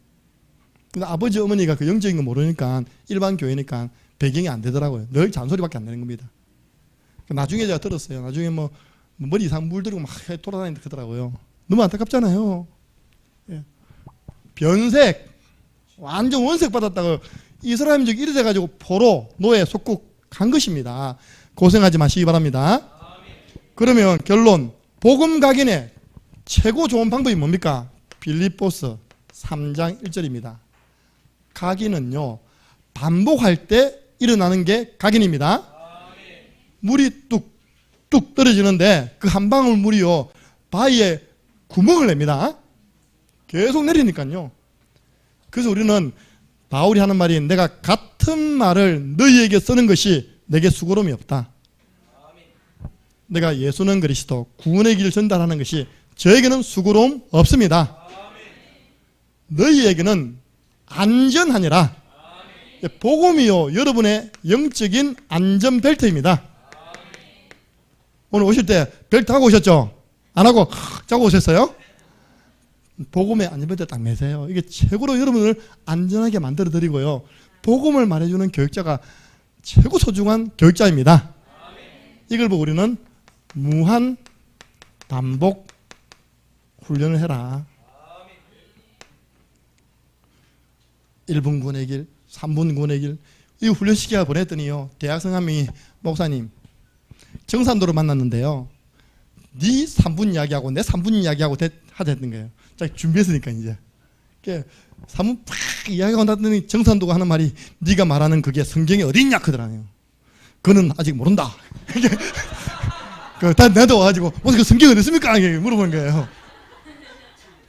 B: 근데 아버지, 어머니가 그 영적인 거 모르니까 일반 교회니까 배경이 안 되더라고요. 늘 잔소리밖에 안 되는 겁니다. 나중에 제가 들었어요. 나중에 뭐 머리 이상 물들고 막 돌아다닌다 그러더라고요. 너무 안타깝잖아요. 예. 변색, 완전 원색 받았다고 이스라엘 적 이래 돼가지고 포로, 노예, 속국 간 것입니다. 고생하지 마시기 바랍니다. 그러면 결론, 복음 각인의 최고 좋은 방법이 뭡니까? 빌립보서 3장 1절입니다. 각인은요, 반복할 때 일어나는 게 각인입니다. 물이 뚝뚝 떨어지는데 그 한 방울 물이요, 바위에 구멍을 냅니다. 계속 내리니까요. 그래서 우리는 바울이 하는 말이, 내가 같은 말을 너희에게 쓰는 것이 내게 수고로움이 없다. 내가 예수는 그리스도 구원의 길 전달하는 것이 저에게는 수고로움 없습니다. 너희에게는 안전하니라. 복음이요, 여러분의 영적인 안전벨트입니다. 오늘 오실 때 벨트 하고 오셨죠? 안 하고 자고 오셨어요? 복음의 안전벨트 딱 매세요. 이게 최고로 여러분을 안전하게 만들어 드리고요, 복음을 말해주는 교육자가 최고 소중한 교육자입니다. 이걸 보고 우리는 무한 반복 훈련을 해라. 1분 구원의 길, 3분 구원의 길, 이 훈련시키가 보냈더니요, 대학생 한 명이, 목사님, 정산도로 만났는데요, 네 3분 이야기하고 내 3분 이야기하고 하자는 거예요. 자, 준비했으니까 이제 3분 팍 이야기하고 났더니 정산도가 하는 말이, 네가 말하는 그게 성경에 어디 있냐 그러더라고요. 그는 아직 모른다. 나도 와가지고 그 성경이 어디 있습니까? 물어보는 거예요.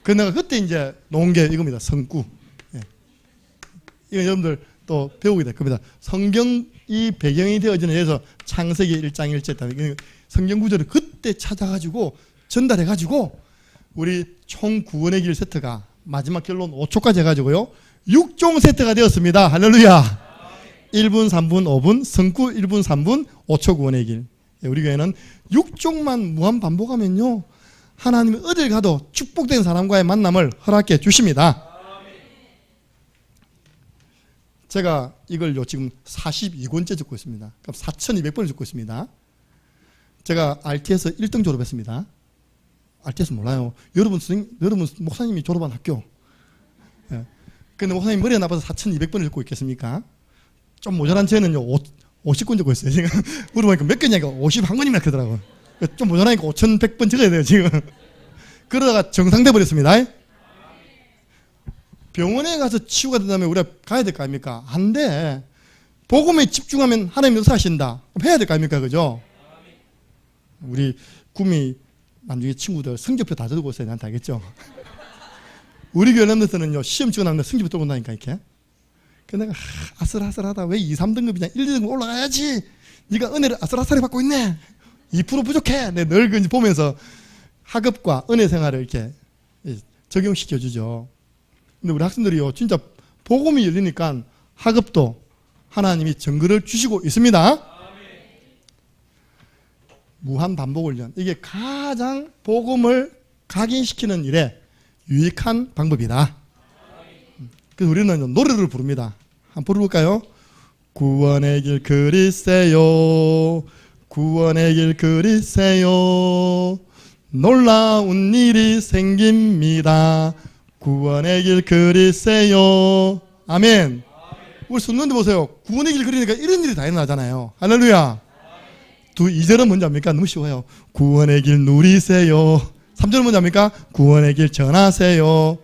B: 그래서 내가 그때 이제 놓은 게 이겁니다. 성구. 예. 이거 여러분들 또 배우게 될 겁니다. 성경이 배경이 되어지는 예에서 창세기 1장 1절 성경 구절을 그때 찾아가지고 전달해가지고 우리 총 구원의 길 세트가 마지막 결론 5초까지 해가지고요, 6종 세트가 되었습니다. 할렐루야. 1분, 3분, 5분, 성구 1분, 3분, 5초 구원의 길. 우리 교회는 6종만 무한 반복하면요, 하나님이 어딜 가도 축복된 사람과의 만남을 허락해 주십니다. 제가 이걸요 지금 42권째 듣고 있습니다. 그럼 4,200번을 듣고 있습니다. 제가 RT에서 1등 졸업했습니다. RTS 몰라요. 여러분 목사님이 졸업한 학교. 예. 근데 목사님 머리가 나빠서 4,200번을 듣고 있겠습니까? 좀 모자란 저는요 50권 적고 있어요. 지금 물어보니까 몇 개냐니까 51권이나 그러더라고요. 좀 모자라니까 5,100번 적어야 돼요 지금. 그러다가 정상돼 버렸습니다. 병원에 가서 치유가 된다면 우리가 가야 될 거 아닙니까? 안 돼. 복음에 집중하면 하나님 역사하신다. 그럼 해야 될 거 아닙니까? 그죠? 우리 구미 남중의 친구들 성적표 다 적고 있어요. 나한테 알겠죠? 우리 교회 남들서는요, 시험 치고 나면 성적표 들고 온다니까, 이렇게. 그래서 내가 아슬아슬하다. 왜 2, 3등급이냐? 1, 2등급 올라가야지. 네가 은혜를 아슬아슬하게 받고 있네. 2% 부족해. 내 늘 보면서 학업과 은혜 생활을 이렇게 적용시켜주죠. 근데 우리 학생들이요, 진짜 복음이 열리니까 학업도 하나님이 증거를 주시고 있습니다. 무한 반복 훈련. 이게 가장 복음을 각인시키는 일에 유익한 방법이다. 그래서 우리는 노래를 부릅니다. 한번 부르볼까요? 구원의 길 그리세요. 구원의 길 그리세요. 놀라운 일이 생깁니다. 구원의 길 그리세요. 아멘. 우리 손는데 보세요. 구원의 길 그리니까 이런 일이 다 일어나잖아요. 할렐루야. 2절은 뭔지 압니까? 너무 쉬워요. 구원의 길 누리세요. 3절은 뭔지 압니까? 구원의 길 전하세요.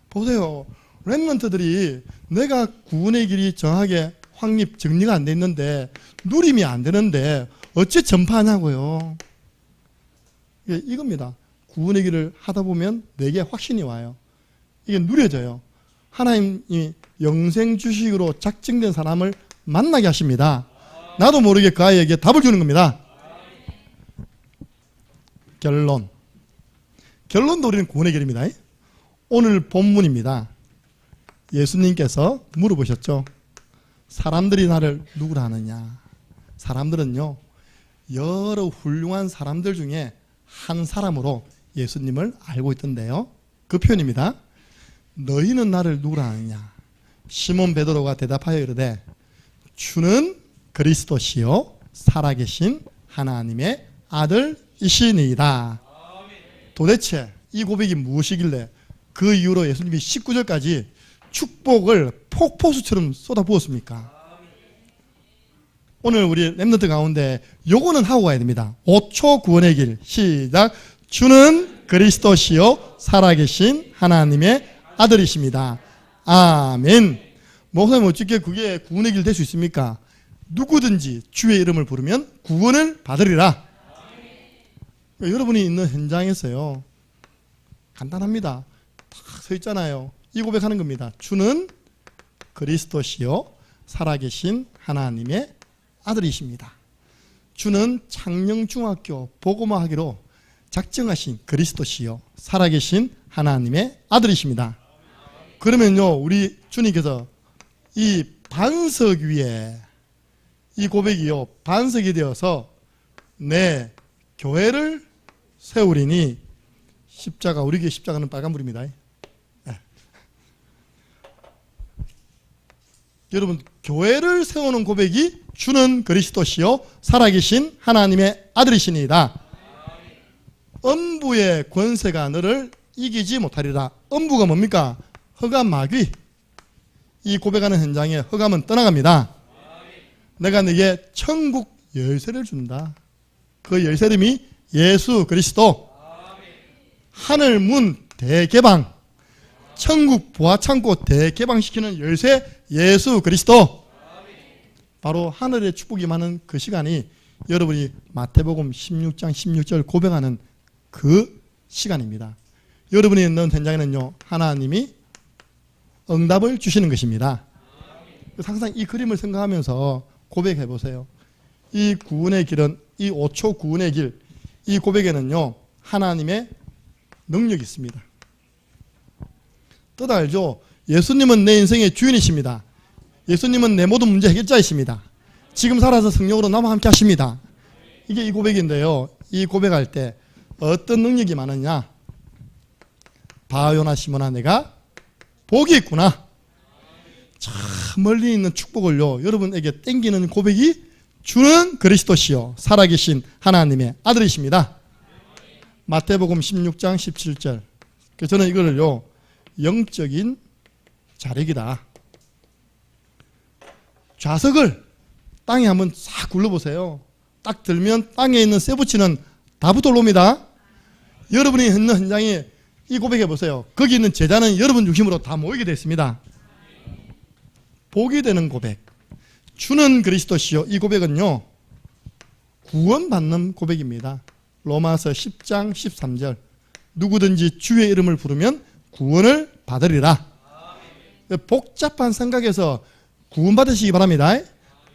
B: 보세요. 렘넌트들이 내가 구원의 길이 정확하게 확립, 정리가 안 돼 있는데, 누림이 안 되는데 어째 전파하냐고요. 이겁니다. 구원의 길을 하다 보면 내게 확신이 와요. 이게 누려져요. 하나님이 영생 주식으로 작정된 사람을 만나게 하십니다. 나도 모르게 그 아이에게 답을 주는 겁니다. 결론도 우리는 구원의 길입니다. 오늘 본문입니다. 예수님께서 물어보셨죠. 사람들이 나를 누구라 하느냐. 사람들은요, 여러 훌륭한 사람들 중에 한 사람으로 예수님을 알고 있던데요. 그 표현입니다. 너희는 나를 누구라 하느냐. 시몬 베드로가 대답하여 이르되 주는 그리스도시요 살아계신 하나님의 아들이시니이다. 도대체 이 고백이 무엇이길래 그 이후로 예수님이 19절까지 축복을 폭포수처럼 쏟아부었습니까? 오늘 우리 렘넌트 가운데 요거는 하고 가야 됩니다. 5초 구원의 길 시작. 주는 그리스도시요 살아계신 하나님의 아들이십니다. 아멘. 목사님 어떻게 그게 구원의 길 될 수 있습니까? 누구든지 주의 이름을 부르면 구원을 받으리라. 여러분이 있는 현장에서요, 간단합니다. 딱 서 있잖아요. 이 고백하는 겁니다. 주는 그리스도시요 살아계신 하나님의 아들이십니다. 주는 창녕중학교 복음화하기로 작정하신 그리스도시요 살아계신 하나님의 아들이십니다. 그러면요, 우리 주님께서 이 반석 위에 이 고백이요 반석이 되어서 내 교회를 세우리니, 십자가, 우리 교회 십자가는 빨간불입니다. 네. 여러분, 교회를 세우는 고백이 주는 그리스도시요 살아계신 하나님의 아들이시니이다. 음부의 권세가 너를 이기지 못하리라. 음부가 뭡니까? 흑암 마귀. 이 고백하는 현장에 흑암은 떠나갑니다. 내가 네게 천국 열쇠를 준다. 그 열쇠 이름이 예수 그리스도. 하늘 문 대개방, 천국 부하창고 대개방시키는 열쇠 예수 그리스도. 바로 하늘의 축복이 많은 그 시간이 여러분이 마태복음 16장 16절 고백하는 그 시간입니다. 여러분이 있는 현장에는요, 하나님이 응답을 주시는 것입니다. 항상 이 그림을 생각하면서 고백해 보세요. 이 구원의 길은, 이 5초 구원의 길, 이 고백에는요 하나님의 능력이 있습니다. 뜻 알죠? 예수님은 내 인생의 주인이십니다. 예수님은 내 모든 문제 해결자이십니다. 지금 살아서 성령으로 나와 함께 하십니다. 이게 이 고백인데요, 이 고백할 때 어떤 능력이 많으냐. 바요나 시몬아 내가 복이 있구나. 저 멀리 있는 축복을요 여러분에게 땡기는 고백이 주는 그리스도시요 살아계신 하나님의 아들이십니다. 마태복음 16장 17절. 그래서 저는 이거를요 영적인 자력이다. 좌석을 땅에 한번 싹 굴러보세요. 딱 들면 땅에 있는 쇠붙이는 다 붙어옵니다. 여러분이 있는 현장에 이 고백해 보세요. 거기 있는 제자는 여러분 중심으로 다 모이게 됐습니다. 복이 되는 고백, 주는 그리스도시요. 이 고백은요 구원받는 고백입니다. 로마서 10장 13절. 누구든지 주의 이름을 부르면 구원을 받으리라. 복잡한 생각에서 구원받으시기 바랍니다.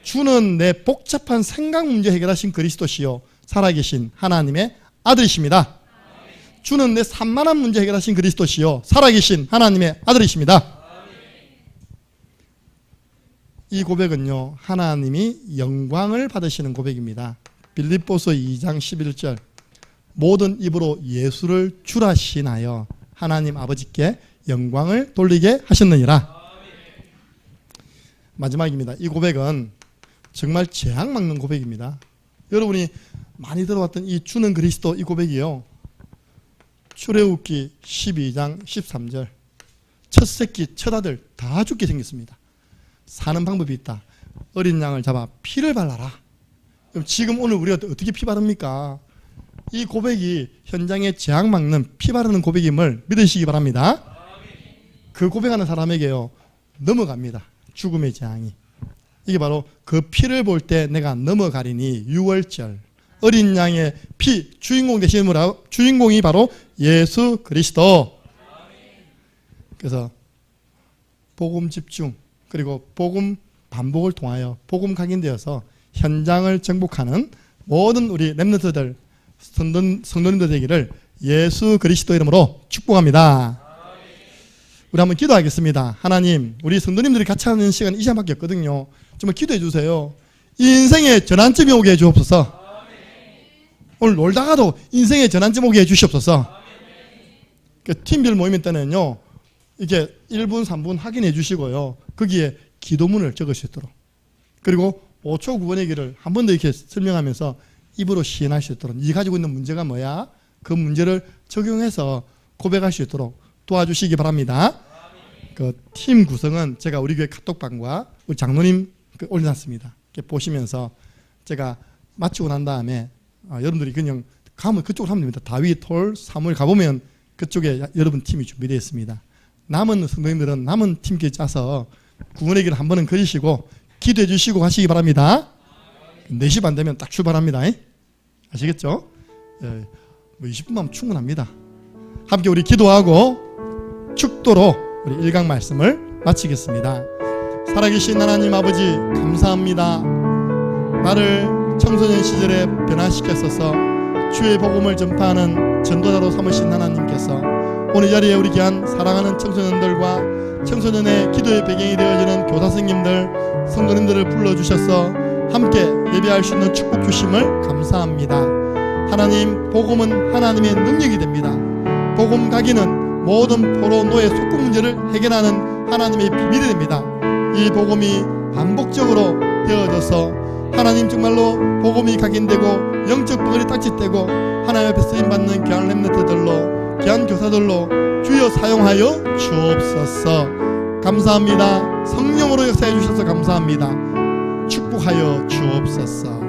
B: 주는 내 복잡한 생각 문제 해결하신 그리스도시요 살아계신 하나님의 아들이십니다. 주는 내 산만한 문제 해결하신 그리스도시요 살아계신 하나님의 아들이십니다. 이 고백은요 하나님이 영광을 받으시는 고백입니다. 빌립보서 2장 11절. 모든 입으로 예수를 주라시나여 하나님 아버지께 영광을 돌리게 하셨느니라. 마지막입니다. 이 고백은 정말 재앙 막는 고백입니다. 여러분이 많이 들어왔던 이 주는 그리스도 이 고백이요 출애굽기 12장 13절. 첫 새끼 첫 아들 다 죽게 생겼습니다. 사는 방법이 있다. 어린 양을 잡아 피를 발라라. 그럼 지금 오늘 우리가 어떻게 피 바릅니까? 이 고백이 현장에 재앙 막는 피 바르는 고백임을 믿으시기 바랍니다. 그 고백하는 사람에게요 넘어갑니다. 죽음의 재앙이. 이게 바로 그 피를 볼 때 내가 넘어가리니 유월절. 어린 양의 피 주인공 되시는 주인공이 바로 예수 그리스도. 그래서 복음 집중 그리고 복음 반복을 통하여 복음 각인되어서 현장을 정복하는 모든 우리 렘넌트들 성도님들 되기를 예수 그리스도 이름으로 축복합니다. 우리 한번 기도하겠습니다. 하나님, 우리 성도님들이 같이 하는 시간 이 시간밖에 없거든요. 정말 기도해 주세요. 이 인생의 전환점이 오게 해 주옵소서. 오늘 놀다가도 인생의 전환점 오게 해 주시옵소서. 팀별 모임 때는요, 이게 1분, 3분 확인해 주시고요. 거기에 기도문을 적을 수 있도록. 그리고 5초 구원의 길을 한 번 더 이렇게 설명하면서 입으로 시인할 수 있도록. 네 가지고 있는 문제가 뭐야? 그 문제를 적용해서 고백할 수 있도록 도와주시기 바랍니다. 그 팀 구성은 제가 우리 교회 카톡방과 우리 장로님 올려놨습니다. 이렇게 보시면서 제가 마치고 난 다음에 여러분들이 그냥 가면 그쪽으로 하면 됩니다. 다윗, 톨, 사무엘 가보면 그쪽에 여러분 팀이 준비되어 있습니다. 남은 성도님들은 남은 팀끼리 짜서 구원의 길을 한 번은 그리시고 기도해 주시고 가시기 바랍니다. 4시 반 되면 딱 출발합니다. 아시겠죠? 뭐 20분만 하면 충분합니다. 함께 우리 기도하고 축도로 우리 1강 말씀을 마치겠습니다. 살아계신 하나님 아버지, 감사합니다. 나를 청소년 시절에 변화시켰어서 주의 복음을 전파하는 전도자로 삼으신 하나님께서 오늘 자리에 우리 귀한 사랑하는 청소년들과 청소년의 기도의 배경이 되어지는 교사 선생님들, 성도님들을 불러주셔서 함께 예배할 수 있는 축복 주심을 감사합니다. 하나님, 복음은 하나님의 능력이 됩니다. 복음 가기는 모든 포로 노예 속국 문제를 해결하는 하나님의 비밀이 됩니다. 이 복음이 반복적으로 되어져서 하나님 정말로 복음이 각인되고 영적 벙어리 딱지떼고 하나님 앞에 쓰임받는 귀한 렘넌트들로, 귀한 교사들로 주여 사용하여 주옵소서. 감사합니다. 성령으로 역사해 주셔서 감사합니다. 축복하여 주옵소서.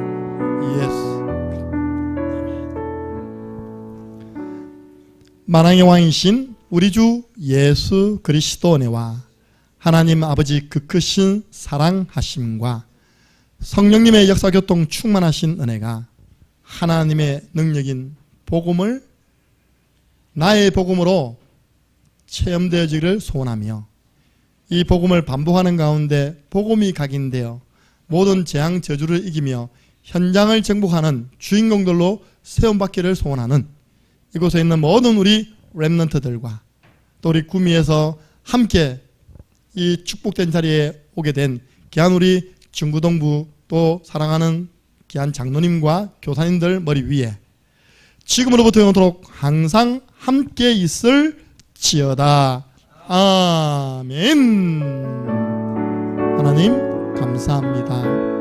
B: 예수. 만왕의 왕이신 우리 주 예수 그리스도 은혜와 하나님 아버지 그 크신 사랑하심과 성령님의 역사교통 충만하신 은혜가 하나님의 능력인 복음을 나의 복음으로 체험되어지기를 소원하며 이 복음을 반복하는 가운데 복음이 각인되어 모든 재앙 저주를 이기며 현장을 정복하는 주인공들로 세움받기를 소원하는 이곳에 있는 모든 우리 렘넌트들과 또 우리 구미에서 함께 이 축복된 자리에 오게 된 귀한 우리 중구동부 또 사랑하는 귀한 장로님과 교사님들 머리 위에 지금으로부터 영원토록 항상 함께 있을지어다. 아멘. 하나님 감사합니다.